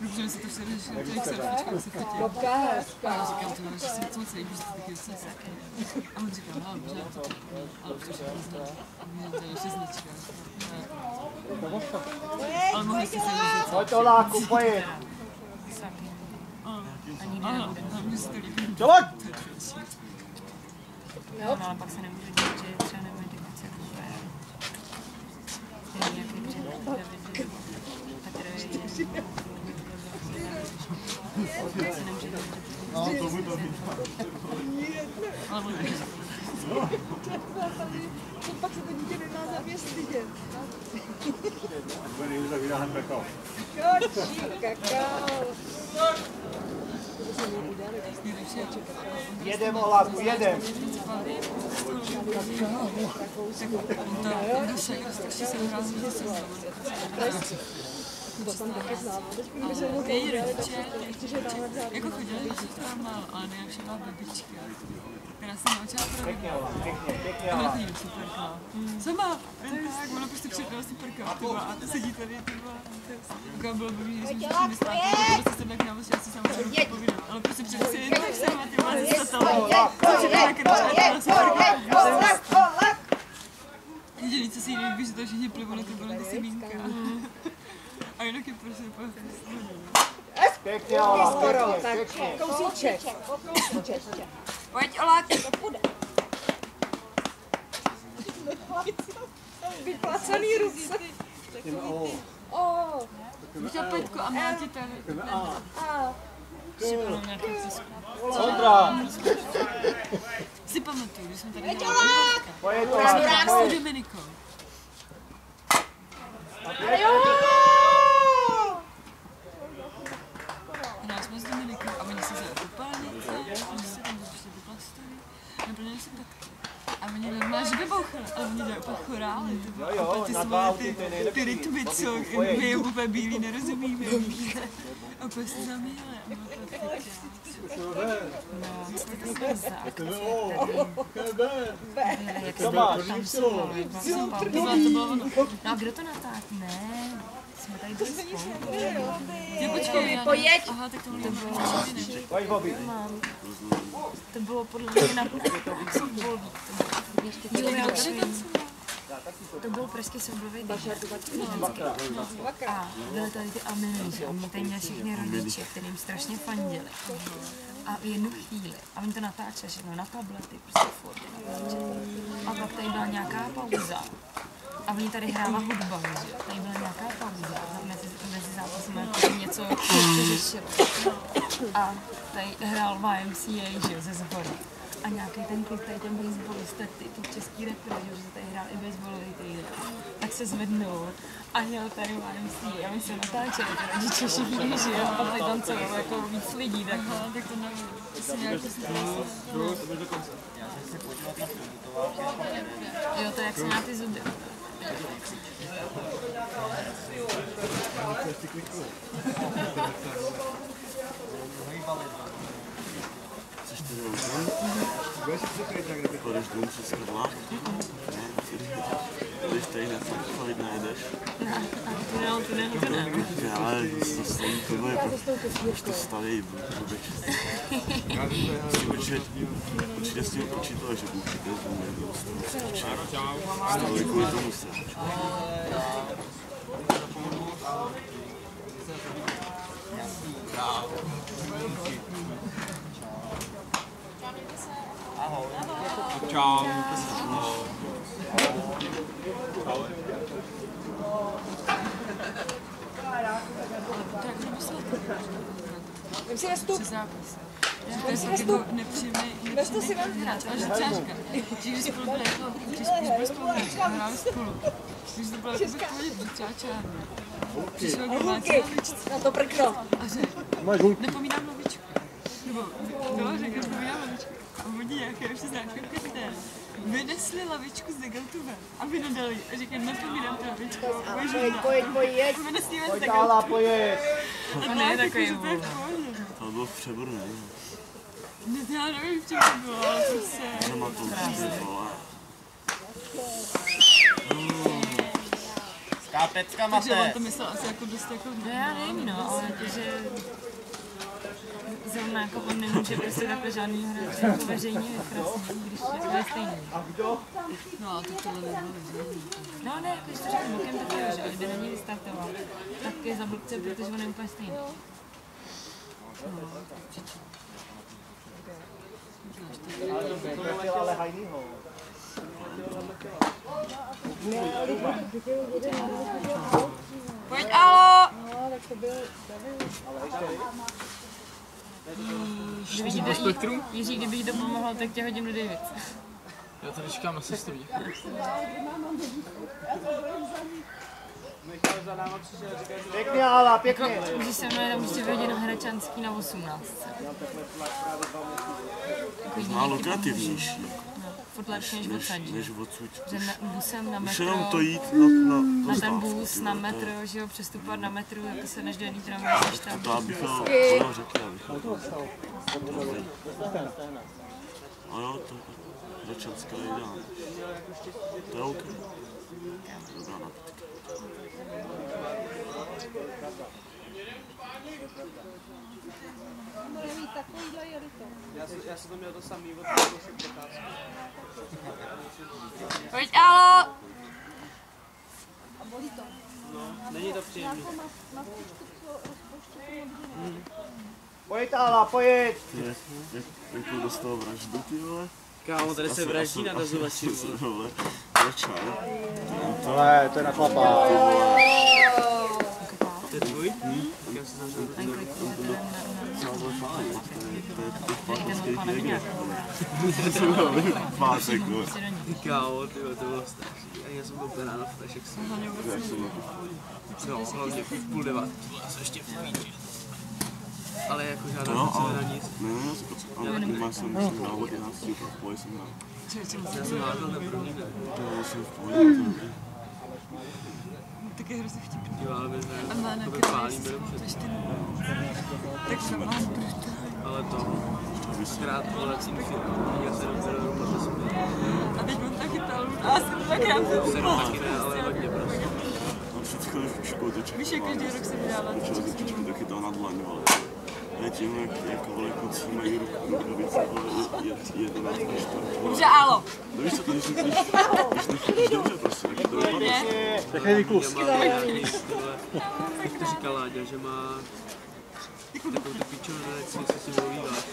Speaker 1: Protože si to vše řešil, člověk se ročičkou se chytil. A já říkám to, že si to moc líbí, že jsi taky docela saký. A on říkal, no, možná to ale už to všechno znám. A mě to ještě značka. Ale mohli jste se říct.
Speaker 3: Pojď, Oláku, pojď.
Speaker 1: Ano, mně se to líbí.
Speaker 3: Pojď!
Speaker 4: No, ale pak se nemůže dít, že třeba nemají ty kluci jako super. Je nějaký předmět, David,
Speaker 7: No, to můj baví.
Speaker 5: Pak se to dítě nedá zaměstnit.
Speaker 2: Bude tak vydáhat kakao.
Speaker 5: Kočí, kakao.
Speaker 3: Jedem, Oláku, jedem.
Speaker 1: Kdo se strašně se dohrází, že jsem
Speaker 5: To tam taky znám.
Speaker 1: její rodiče jako chodili do školy málo, ale nejlepší byla babička, která se naučila
Speaker 3: Pěkně,
Speaker 1: provedovat.
Speaker 3: Oláku, pěkně,
Speaker 1: A ona
Speaker 3: Oláku.
Speaker 1: chodí do superka. Co má? Tak, ona prostě připravila superka a ty sedí tady, ty vole. Taková byla blbý, že jsem si to myslela, že prostě jsem tak námočila, si samozřejmě povídat. Ale prostě přece si jen tak sama, ty vole, ze satele. Co připravila krčela, superka. Jediný, co si jí líbí, že to všichni plivali, to byly ty semínka. A jinak je prostě úplně
Speaker 3: Pěkně, Ola,
Speaker 5: Skoro,
Speaker 3: pěkně,
Speaker 5: tak
Speaker 3: pěkně.
Speaker 5: kousíček. Kousíček ještě.
Speaker 4: Pojď, Ola.
Speaker 5: To půjde. Vyplacený ruce.
Speaker 1: Víš, Peťku, a má ti tady.
Speaker 3: Sondra!
Speaker 1: Si pamatuju, když jsme tady měli
Speaker 3: Pojď,
Speaker 1: s
Speaker 3: Ola,
Speaker 1: Dominikou. No, jsme s Dominikou a oni si vzali popálnice, oni si tam zašli do plastový, naplnili si petky. A oni normálně, že vybouchali, ale oni dělají úplně chorály, ty vole, a ty svoje ty rytmy, co my je úplně bílý, nerozumíme, víte. A úplně se zamíjeli, a bylo to taky
Speaker 3: Co máš?
Speaker 4: No a kdo to natáhne? Jsme tady byli spolu.
Speaker 1: Jo, počkej,
Speaker 5: Pojeď.
Speaker 1: aha, tak to bylo
Speaker 3: Pojď, Bobby.
Speaker 4: To bylo podle mě na softballový. To byl pražský softballový den. A byly tady ty amenizy. A oni tady měli všichni rodiče, kterým strašně fandili. A v jednu chvíli, a oni to natáčeli všechno na tablety, prostě furt. A pak tady byla nějaká pauza. A oni tady hrála hudba, že? Tady byla nějaká pauza mezi zápasem, něco řešilo. A tady hrál YMCA, že, ze Zhora. A nějaký ten kluk, tady ten baseballista, ty český rapper, že se tady hrál i baseballový týden, tak se zvednul a jel tady YMCA a my se natáčeli, ty rodiče všichni, že jo, a tady tancovalo jako víc lidí, tak
Speaker 1: aha, tak to nevím, jestli nějak to
Speaker 4: jo, to je jak se má ty zuby.
Speaker 7: Chceš tady houpnout? Půjdeš domů přes Karlák? Když tady nefakt nejedeš?
Speaker 4: To ne.
Speaker 7: Ale to stojí, tohle je už to starý blbek. Určitě s tím počítal, že budu přijde z domů. S tohle kvůli tomu se.
Speaker 2: Čau.
Speaker 5: Vem si vestu.
Speaker 1: přes zápas. To je fakt jako nepříjemný hráč, ale že třeba říkám, že když spolu byli jako, když byli spolu hráči a hráli spolu, když to bylo jako v pohodě, protože třeba čárný. Přišel k lavičce
Speaker 5: Na to prkno.
Speaker 1: a řekl, nepomínám lavičku. Nebo bylo řekl, nepomínám lavičku. A oni nějaké už se nějaký kapitén. Vynesli lavičku z Degeltu ven a vynadali a říkají, nepomínám tu lavičku.
Speaker 5: Pojď, jeď.
Speaker 1: Vynesli ven z
Speaker 3: Pojď,
Speaker 1: Degeltu.
Speaker 3: Ala, pojď.
Speaker 1: A ne, takový že to je v pohodě.
Speaker 7: To bylo v Přeboru, ne?
Speaker 1: Ne, já nevím, v čem to bylo, ale prostě.
Speaker 7: Nemá to určitě, vole.
Speaker 3: Skápecka,
Speaker 1: Takže on
Speaker 3: Mate.
Speaker 1: to myslel asi jako dost jako...
Speaker 4: No já nevím, no, ale jakože zrovna jako on nemůže prostě takhle žádný hráč jako veřejně vykrasnit, když to je stejný.
Speaker 1: No ale to tohle nebylo, že?
Speaker 4: No ne, když to řeknu bokem, tak je, že kdyby na něj vystartoval, tak je za blbce, protože on je úplně stejný.
Speaker 3: Ale hajnýho.
Speaker 4: Pojď, Alo! Jiří, kdybych to pomohla, tak tě hodím do Davids.
Speaker 2: Já tady čekám na sestru.
Speaker 3: Pěkně, Ala, pěkně.
Speaker 4: Můžeš se mnou tam ještě vyhodit na Hradčanský na 18.
Speaker 7: Má lukrativnější,
Speaker 4: Furt lepší než odsadí.
Speaker 7: než odsud.
Speaker 4: Že busem na
Speaker 7: Už
Speaker 4: metro,
Speaker 7: jenom to jít na
Speaker 4: na ten
Speaker 7: zastávku,
Speaker 4: bus,
Speaker 7: ty
Speaker 4: na
Speaker 7: vole, to je-
Speaker 4: metro, že jo, přestupovat na metru, jako se než do jedný tramvaj, než tam.
Speaker 7: To abych ho řekl, abych ho. A jo, to Hradčanská je ideální. To je OK. Dobrá nabídka.
Speaker 3: Já jsem to měl to samý od toho Procházky.
Speaker 4: Pojď, Alo!
Speaker 5: A bolí to.
Speaker 3: Není to příjemné. Pojď, Ala, pojď!
Speaker 7: Jako dostal vraždu, ty vole.
Speaker 3: Kámo, tady se vraždí na dozovači,
Speaker 7: vole.
Speaker 3: Ale to je na chlapa.
Speaker 8: To je tvůj?
Speaker 3: Já se zažil.
Speaker 7: Pásek, vole.
Speaker 8: Kámo, tyjo, to bylo strašný. A já jsem byl úplně ráno v Flashek. No, hlavně v 8:30. To se ještě povídí. Ale jako žádná na nic.
Speaker 7: Ale já jsem dal od 11 v poje jsem dal.
Speaker 8: Já jsem házal na první den.
Speaker 7: Já jsem v poje.
Speaker 1: Tak je hrozně vtipný.
Speaker 8: Jo, ale bez
Speaker 1: A má na
Speaker 8: pálíme dobře.
Speaker 1: Tak to má
Speaker 8: Ale to, zkrát volacím firmou, já se dobře dopadl jsem.
Speaker 1: a teď on taky ptal, a jsem dvakrát to
Speaker 8: Se taky ne, ale hodně prostě.
Speaker 7: Mám všechno trošku otoček.
Speaker 1: Víš, jak každý rok se vydává
Speaker 7: Včera trošičku to chytal na dlaň, vole. Já tím, jak vole, kluci mají rukavice, vole, 11 čtvrt.
Speaker 1: Dobře, Álo.
Speaker 7: No víš co, to když nechytíš dobře prostě, tak to vypadá.
Speaker 3: Takový kus.
Speaker 8: Jak to říká Láďa, že má takovou tu pičovnec, co si volíváš.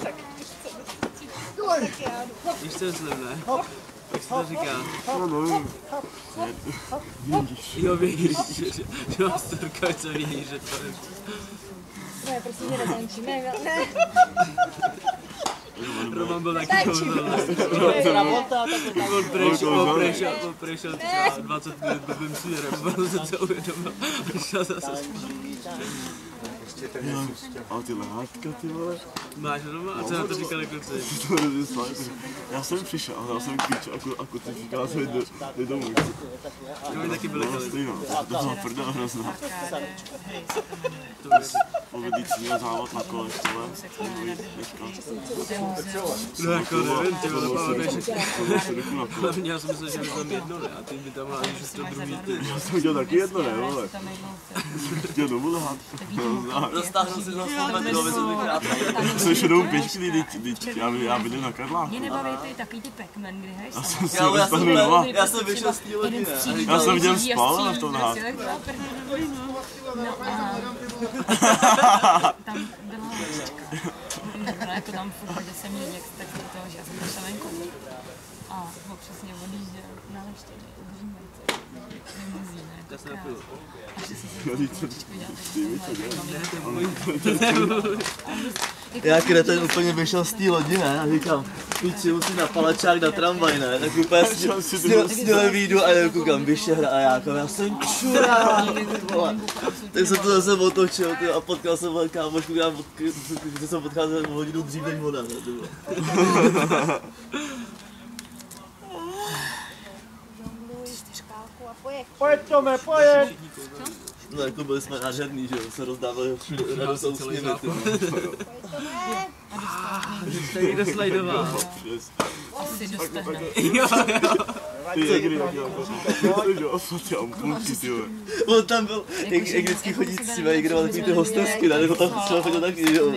Speaker 8: Víš, co myslím, ne? Jak se to říká?
Speaker 7: No, nevím.
Speaker 8: Jo, víš, že mám z rukavice víš, že to je...
Speaker 5: Ne, prosím, že netančí. Ne.
Speaker 8: Roman byl taky kouzlný. On prešel třeba 20 minut blbým směrem, byl se to uvědomil a šel zase zpátky.
Speaker 7: Ale ty lehátka, ty vole.
Speaker 8: Máš ho doma? A co na to říkali kluci?
Speaker 7: Já jsem přišel a dal jsem klíč a kuci říkala se jde domů.
Speaker 8: To mi taky byly kality.
Speaker 7: Stejno, to byla prdel hrozná. Povedíc měl závod na kole, vole.
Speaker 8: No jako nevím, ty vole, pamatuješ,
Speaker 7: Na kole.
Speaker 8: hlavně já jsem myslel, že by tam jedno ne, a ty by tam máš už to druhý ty.
Speaker 7: Já jsem chtěl taky jedno, ne, vole. Chtěl domů lehat.
Speaker 6: Dostáhnu si zase metrově, co bych rád.
Speaker 7: Jsem šel domů pěšky, já bydlím na Karláku.
Speaker 4: Mě nebaví ty takový ty Pac-Man, kdy hraješ
Speaker 7: Já
Speaker 4: sám.
Speaker 7: jsem si dostanul doma.
Speaker 6: Já jsem vyšel z té lodi, ne?
Speaker 7: Já jsem viděl spal na tom nahát.
Speaker 4: No a tam byla hořička. No, jako tam v podstatě jsem měl jak tak do toho, že já jsem došla venku. A ho přesně odjížděl na leštění, držíme limuzíne, jako král. A že jsem si hořičku dělal,
Speaker 6: Já kreten úplně vyšel z té lodi, ne? A říkám, píči, musím na palačák na tramvaj, ne? Tak úplně směle výjdu a já koukám, Vyšehrad a já jsem čurá, vole. Tak jsem to zase otočil, ty, a potkal jsem kámošku, že jsem odcházel o hodinu dřív než voda, ne?
Speaker 3: Pojď, Tome, pojď!
Speaker 6: No jako byli jsme nádherný, že jo, se rozdávali radost a úsměvy, ty.
Speaker 8: To je někdo slajdoval.
Speaker 4: asi dostane.
Speaker 8: Jo.
Speaker 7: Ty někdy jo, ty ampulky, ty vole.
Speaker 6: On tam byl, jak vždycky chodí třeba někdo má takový ty hostesky, ne? Nebo tam třeba chodil taky, že jo.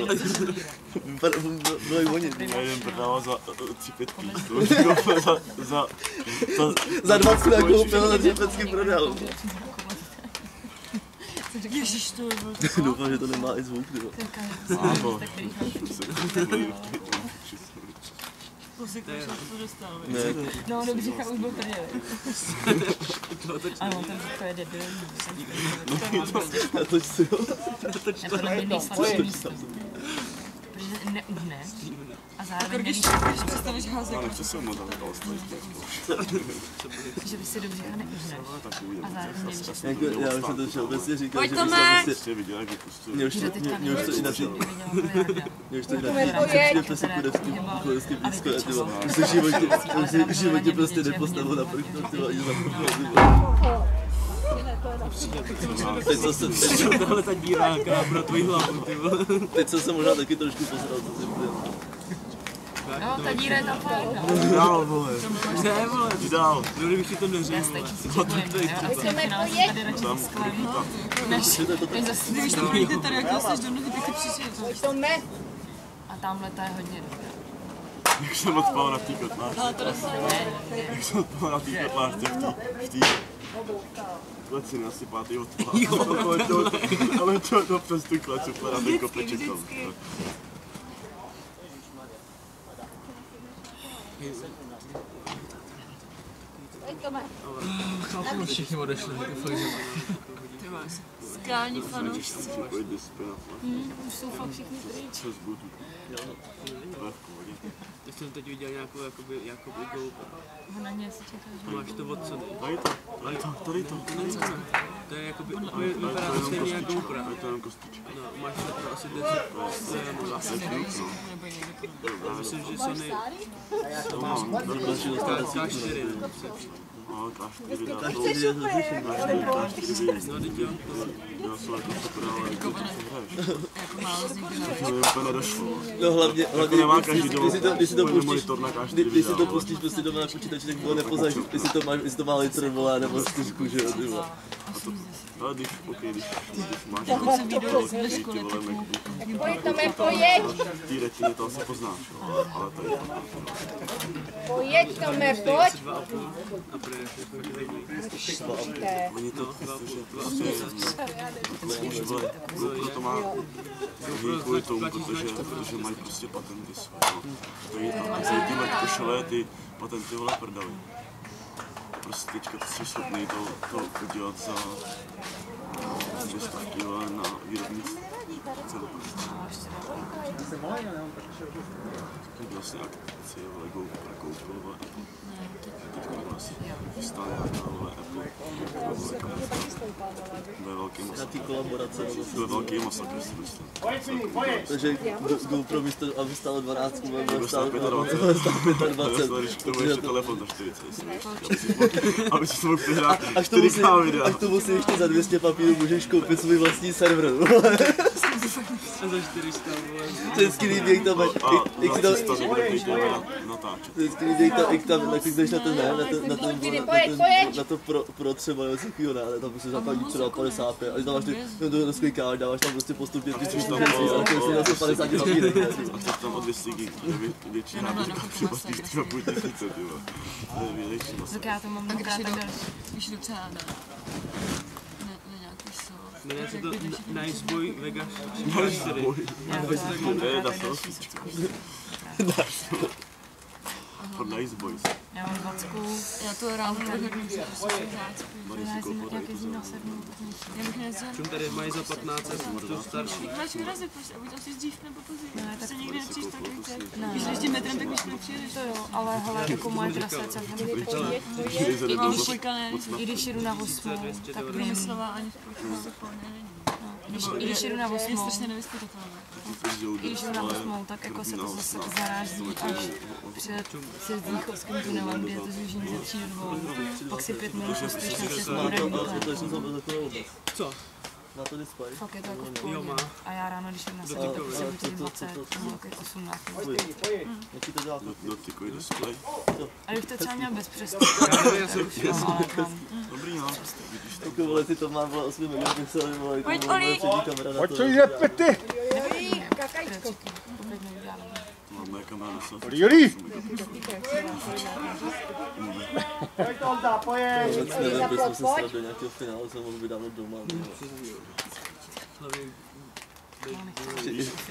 Speaker 6: Bylo jak oni.
Speaker 7: Já jeden prodával za 3 pětky,
Speaker 6: Za 20 na koupil, za 3 pětky prodal.
Speaker 1: Ježiš, to je
Speaker 6: Doufám, že to nemá i zvuk, jo.
Speaker 7: Áno.
Speaker 1: to dostal.
Speaker 4: No, do břicha už byl prdel. Ano, to je debil.
Speaker 6: Natoč si ho.
Speaker 4: Je podle mě nejslabší místo. Protože neuhne. A zároveň
Speaker 1: Když
Speaker 4: nevíš,
Speaker 1: přestaneš házet.
Speaker 7: Ale nechci se mu tam dal
Speaker 4: že by si do břicha neuhne. A zároveň nevíš, že
Speaker 6: Jako, já už jsem to všeobecně říkal,
Speaker 1: Pojď,
Speaker 6: že
Speaker 1: Tome!
Speaker 7: Prostě viděl, jak vypustil.
Speaker 6: mě už to jinak přesně půjde v tím chvilsky blízko, a tyvo, už se v životě prostě nepostavil na první tyvo, ani za první. Teď co se,
Speaker 8: Tohle ta díra, která pro tvojí hlavu, ty vole.
Speaker 6: teď co se možná taky trošku posral, co si bude.
Speaker 4: no, ta díra je tam fajn, no.
Speaker 7: Dál, vole.
Speaker 8: Ne, vole.
Speaker 7: Dál.
Speaker 8: Dobrý bych ti to neřekl.
Speaker 4: Já stačí si to bojím, jo. A v tom finále si tady radši skladím, než zase
Speaker 1: Když to projde tady, jak jsi do nohy, tak ty přišel.
Speaker 5: Tome.
Speaker 4: a tamhle ta je hodně dobrá.
Speaker 7: Jak jsem odpal na té kotlářce.
Speaker 1: Ale to dostane.
Speaker 7: Jak jsem odpal na té kotlářce v té kleciny asi pátý odpal. Ale to přes tu klecu na ten kopeček tam.
Speaker 8: Chápu, všichni odešli, to fakt
Speaker 1: Skrální fanoušci.
Speaker 4: Už jsou fakt všichni pryč.
Speaker 8: Já jsem teď viděl nějakou jakoby gol.
Speaker 4: Na ně si čekáš.
Speaker 8: Máš to od sebe.
Speaker 7: Tady to.
Speaker 8: To je jakoby, vypadá to stejně jako GoPro.
Speaker 7: Je to jenom kostička.
Speaker 8: No, máš to asi 10, to je jenom zase. Já myslím, že Sony K4, ne?
Speaker 7: No, K4 dá to.
Speaker 8: No, teď jo.
Speaker 7: Já jsem jako super, ale když to hraješ.
Speaker 1: Jako málo z nich
Speaker 7: To mi úplně nedošlo.
Speaker 6: No hlavně,
Speaker 7: nemá každý
Speaker 6: když si to pustíš,
Speaker 7: monitor na K4
Speaker 6: když si to
Speaker 7: videa,
Speaker 6: pustíš prostě doma na počítači, tak to nepoznáš, jestli to má litr, vole, nebo 4, že jo, ty vole.
Speaker 7: Ale když máš
Speaker 1: Pokud se vyjdou ze školy, tak
Speaker 5: Pojď, Tome, pojď!
Speaker 7: v té retině to asi poznáš, jo, ale tady to
Speaker 5: Pojď, Tome, pojď!
Speaker 8: 2,5 a proješ jako
Speaker 7: oni to, protože GoPro to má kvůli tomu, protože mají prostě patenty své, no. To je tam, za tyhle košele ty patenty vole prdali. Prostě teďka ty jsi schopný to udělat za 200 kg na výrobní cenu. Taky vlastně akci, vole, GoPro koupil, vole, teďka vlastně vystane nějaká, vole, Apple, ve velkým
Speaker 6: Na té
Speaker 7: masakru.
Speaker 6: kolaborace,
Speaker 7: Ve velkým masakru si myslím.
Speaker 6: takže GoPro místo, aby stálo 12, bude stát
Speaker 7: 25.
Speaker 6: 25.
Speaker 7: Když k tomu ještě telefon za 40, aby si to mohl přihrát
Speaker 6: Až to
Speaker 7: 4K videa.
Speaker 6: musí ještě za 200 papírů můžeš koupit svůj vlastní server.
Speaker 8: za 400, vole.
Speaker 6: To je skvělý věk tam,
Speaker 7: A
Speaker 6: jak si
Speaker 7: na
Speaker 6: tam,
Speaker 7: 300 to bude teď natáčet.
Speaker 6: to je skvělý věk tam, jak tam naklikneš na ten, na to pro třeba něco takového, ne, ale tam prostě zapadí třeba 55, a když tam máš to sklikáš, dáváš tam prostě postupně ty svůj a nakonec si na 150 papírek.
Speaker 7: A chceš tam o 200 gig, to je větší nabídka připlatíš 3,5 tisíce, ty vole. To je větší masakr.
Speaker 4: Tak já to mám
Speaker 1: tak
Speaker 4: dvakrát
Speaker 1: když
Speaker 4: tak další.
Speaker 1: když jdu třeba na nějaký soft.
Speaker 8: Jmenuje se to Nice Boy Vegas.
Speaker 7: To je ta selfiečka. Pro Nice Boys.
Speaker 4: Já mám 20.
Speaker 1: Já to ráno prohodnu, že prostě zácpu.
Speaker 4: Jak jezdím na 7.
Speaker 1: Já bych nejezdila.
Speaker 8: Čum tady mají za 15, to starší.
Speaker 1: Jak máš vyrazit, prostě, aby to asi dřív nebo později.
Speaker 4: Ne, tak
Speaker 1: se nikdy nepřiješ tak, jak chceš.
Speaker 4: Ne.
Speaker 1: Když jezdím metrem, tak už nepřijedeš.
Speaker 4: To jo, ale hele, jako moje trasa je celkem
Speaker 1: I když pojďka ne,
Speaker 4: I když jedu na 8, tak vím.
Speaker 1: průmyslová ani v Polsku není.
Speaker 4: I když jedu na 8,
Speaker 1: Je strašně nevyspytatelné.
Speaker 4: i když jedu na 8, tak jako se to zase zaráží až před Sjezdíchovským tunelem, kde je to zúžení ze 3 do 2. Pak si 5 minut pospíš na přes
Speaker 8: Co?
Speaker 6: Má to display?
Speaker 4: Fakt je to jako v
Speaker 8: Jo,
Speaker 4: pohodě.
Speaker 8: má.
Speaker 4: A já ráno, když jdu na 7, tak si buď 20, nebo jako 18.
Speaker 6: Jaký to dělá?
Speaker 7: Dotykový displej.
Speaker 4: A kdybych to třeba měl bez přestupu,
Speaker 8: Já jsem
Speaker 4: no, ale mám.
Speaker 7: Dobrý, no.
Speaker 6: Jako vole, ty to má vole 8 megapixely, vole, jako
Speaker 1: Pojď,
Speaker 6: vole,
Speaker 1: Oli.
Speaker 6: přední kamera na to.
Speaker 2: Pojď, co jde, pety!
Speaker 5: Kakajčko.
Speaker 4: Pokud neudělám.
Speaker 7: Máme kamera na selfie.
Speaker 2: Jolí!
Speaker 5: Pojď, Olda, pojď.
Speaker 6: Vůbec nevím, kde jsme se stali do nějakého finále, co mohl být dávno doma.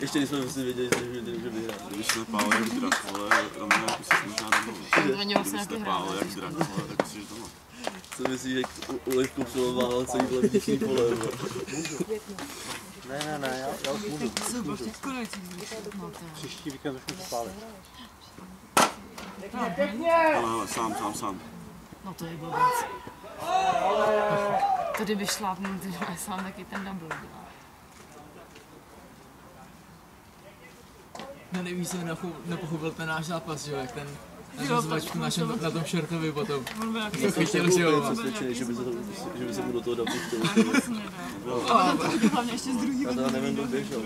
Speaker 6: Ještě když jsme si věděli, že nemůže vyhrát.
Speaker 7: Když jsme pálili jak drak, vole, Romina, jako si možná domů.
Speaker 4: Oni vlastně
Speaker 7: Kdybyste
Speaker 4: jak
Speaker 7: pálili jak drak, vole, tak si doma.
Speaker 6: Co myslíš, jak Olivku přilovala celý vole vnitřní pole, vole?
Speaker 2: Ne, já už budu.
Speaker 1: No,
Speaker 2: Příští víkend už můžu spálit.
Speaker 7: Ale, sám.
Speaker 4: No to je blbec. To kdyby šlápnul, to je sám taky ten double dělá.
Speaker 9: No nejvíc jsem nepochopil ten náš zápas, že jo, jak ten na tom šortovi potom. Chtěl si ho.
Speaker 6: Přesvědčený, že by se mu do toho dal pustil.
Speaker 1: hlavně ještě z druhého.
Speaker 6: Já teda nevím, kdo běžel.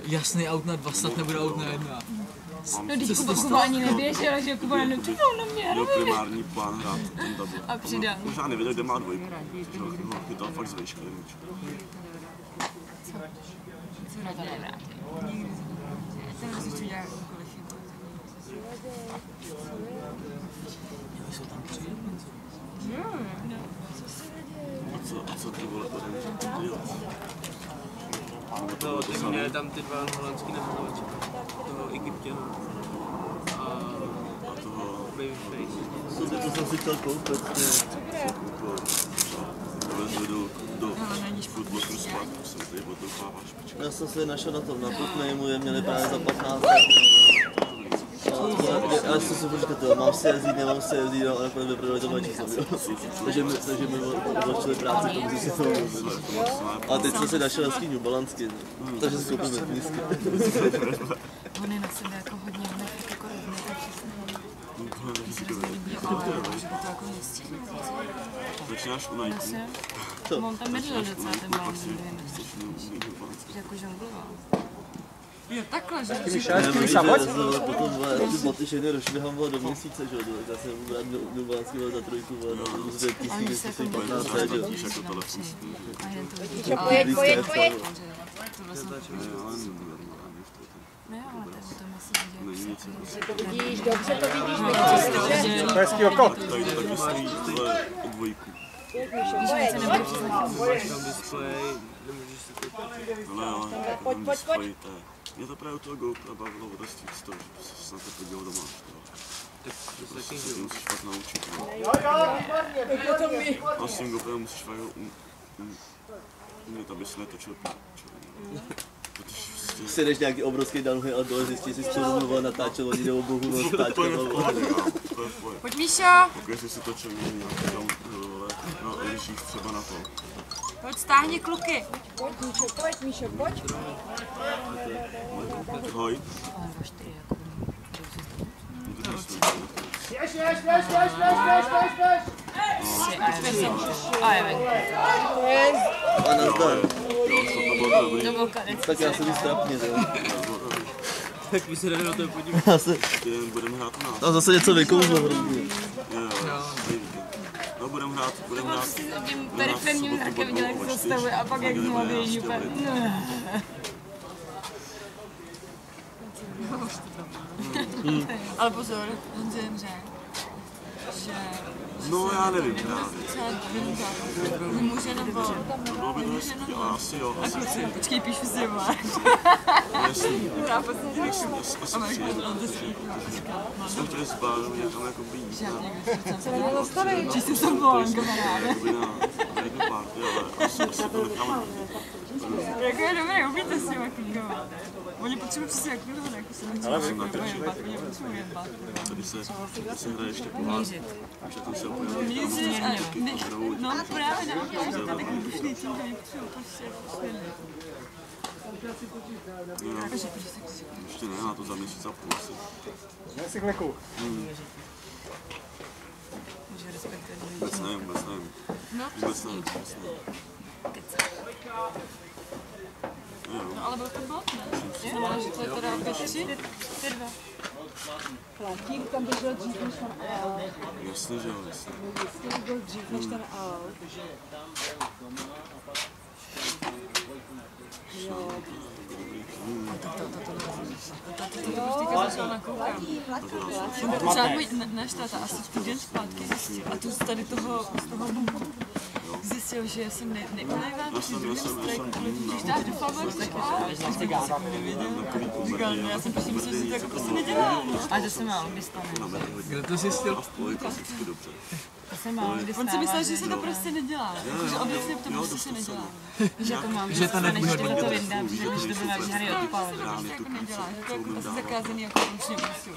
Speaker 9: Jasný aut na 2 snad nebude aut na 1.
Speaker 4: No když Kuba ani neběžel, že Kuba nepřidal na mě.
Speaker 7: Měl primární plán hrát ten double.
Speaker 4: A přidal.
Speaker 7: Možná nevěděl, kde má dvojku. Ho chytal fakt z výšky.
Speaker 4: No to nevrátí.
Speaker 1: Ten rozhodčí dělá ukoliv.
Speaker 9: Jsou tam 3
Speaker 7: A co ty vole,
Speaker 8: No, ty měli tam ty 2 holandský nahravače. Toho Egyptěna a toho Babyface.
Speaker 6: To jsem si chtěl koupit.
Speaker 7: Vezu do footballu zpátky, jsem tady oddoufává špička.
Speaker 6: Já jsem si našel na tom, na Putnejmu je měli právě za 15. Já jsem si počkat, mám si jezdit, nemám si jezdit, ale nakonec vyprodali to moje číslo. Takže mi odložili práci k tomu, že si to můžu. A teď jsem si našel hezký New Balansky, takže si koupím metnízky.
Speaker 4: On je na sebe jako hodně jako rovný, takže se
Speaker 7: líbí,
Speaker 4: že to jako nestí.
Speaker 7: Začínáš u Nike.
Speaker 4: Mám tam medvěd docela ten malý, že jako žongloval.
Speaker 1: Jo, takhle, že?
Speaker 6: Potom ty boty všechny rozšvihám do měsíce, že jo, já jsem vůbec New Balansky za 3, za 1015, že jo.
Speaker 5: Pojď.
Speaker 4: Ne, ale to asi viděl.
Speaker 5: To vidíš, dobře to vidíš.
Speaker 2: To je hezký oko.
Speaker 7: Tady to taky stojí dvojku.
Speaker 8: Máš tam display, nemůžeš si to...
Speaker 5: Pojď.
Speaker 7: Mě to právě u toho GoPro bavilo odestřít z toho, že jsi se na to podíval doma.
Speaker 8: Tak to taky
Speaker 7: ty musíš fakt naučit. A s tím GoPro musíš fakt umět, aby se netočil
Speaker 6: Si jdeš nějaký obrovský downhill a dole zjistíš, že jsi černou natáčel, oni jdou bohu natáčel.
Speaker 1: Pojď Míšo!
Speaker 7: Pokud jsi si točil nějaký downhill, no lišíš třeba na to.
Speaker 1: Pojď, stáhni kluky!
Speaker 5: Pojď Míšo, pojď.
Speaker 7: Hoj.
Speaker 5: Běž.
Speaker 6: A nazdar.
Speaker 7: Jo,
Speaker 6: tak já jsem strapně,
Speaker 8: Tak my se jdeme na to podívat.
Speaker 7: Budeme hrát na nás.
Speaker 6: A zase něco vykouzlo hrozně.
Speaker 7: No, budeme hrát.
Speaker 1: Tím periferním zrakem viděl, jak se zastavuje a pak jak znovu běží úplně. Ale pozor, on zemře. Že...
Speaker 7: No já nevím právě.
Speaker 1: Nemůže nebo...
Speaker 7: Bylo by to hezký, ale asi jo.
Speaker 1: Počkej, píšu si máš.
Speaker 7: Jasný. Asi jsou tě zbáru někam jako být.
Speaker 1: Či si jsem volán, kamaráde.
Speaker 7: Na jednu party, ale asi to necháme.
Speaker 1: Jako je dobré, umíte si makingovat. Oni potřebují přesně jak dlouho, jako se nechci jebat, oni potřebují jebat.
Speaker 7: Tady se hraje ještě pohár. Ještě tam se opojil.
Speaker 1: Mířit a no právě naopak, že to je takový bušný tím, že oni potřebují prostě
Speaker 7: Ještě ne, na to za měsíc a půl asi.
Speaker 2: Ne si kleku.
Speaker 7: Vůbec nevím. Vůbec nevím.
Speaker 1: No ale byl to blok, ne? Jo, že to je teda opět 3?
Speaker 5: Platím, tam běžel dřív než ten Al.
Speaker 7: Jasně, že jo, jasně.
Speaker 5: Vždycky byl dřív než ten Al. Jo.
Speaker 1: Třeba můj náš táta asi týden zpátky zjistil, a to z tady toho zjistil, že jsem neulejvala, protože když dáš do favorit, tak jsem nevěděl. Říkal, no já jsem prostě myslel, že to jako prostě nedělá.
Speaker 4: A to se málo kdy stane.
Speaker 9: Kde to zjistil?
Speaker 4: To se málo kdy
Speaker 1: On si myslel, že se to prostě nedělá. Že obecně to prostě se nedělá.
Speaker 4: Že to mám,
Speaker 9: že to
Speaker 4: nevýhodný. Že to vyndám, že když to byla Harry odpal.
Speaker 1: Že to prostě jako nedělá, že to jako asi zakázaný jako ručně prostě.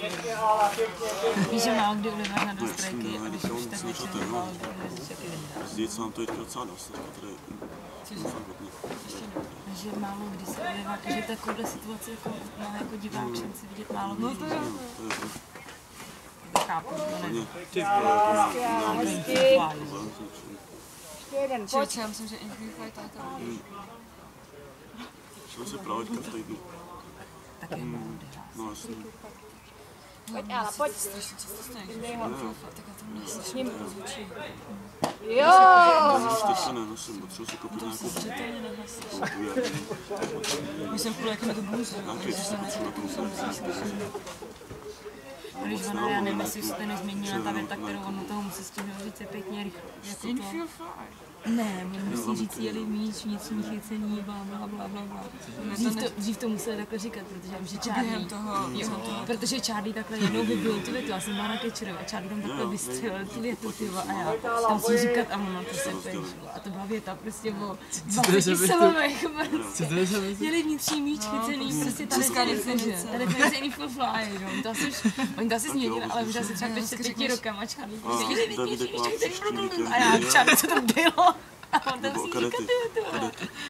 Speaker 4: Víš, že málo kdy uliváš na 2 strajky a když už tak večer málo kdy uliváš taky vyndám.
Speaker 7: Zdít se nám to teďka docela dost, tady
Speaker 4: Že málo kdy se ulivá, že takovouhle situaci jako má jako divák šanci vidět málo kdy.
Speaker 1: No to jo.
Speaker 4: Chápu, to ne.
Speaker 1: Člověče, já myslím, že Infinify táta.
Speaker 7: Šel se pravička v týdnu.
Speaker 4: Taky málo kdy hrát.
Speaker 7: No jasně.
Speaker 5: Pojď, Ala, pojď.
Speaker 1: Strašně často stane, že tak já to neslyším rozlučí.
Speaker 5: Jo!
Speaker 7: Už teď se nenosím, potřebuji si koupit nějakou
Speaker 1: Už jsem kvůli, jak mi to bůže.
Speaker 7: nějaký potřebuji na tom se.
Speaker 4: Když ona, já nevím, jestli se to nezměnila ta věta, kterou on toho musí stihnul říct se pěkně rychle. Jako to. Ne, on musí říct jeli míč, vnitřní chycení, blablabla. Dřív to museli takhle říkat, protože já vím, že Charlie, protože Charlie takhle jednou vybil tu větu, já jsem byla na Catcherovi a Charlie tam takhle vystřelil tu větu, tyvo, a já tam musím říkat a ono to se pejšlo. A to byla věta prostě o 20 slovech, jeli vnitřní míč, chycený, prostě tady chycený fly, no, oni to asi změnili, ale už asi třeba 5 rokama Charlie, jeli vnitřní míč, chycený, a já, Charlie, co to bylo? A on tam si říká ty větu.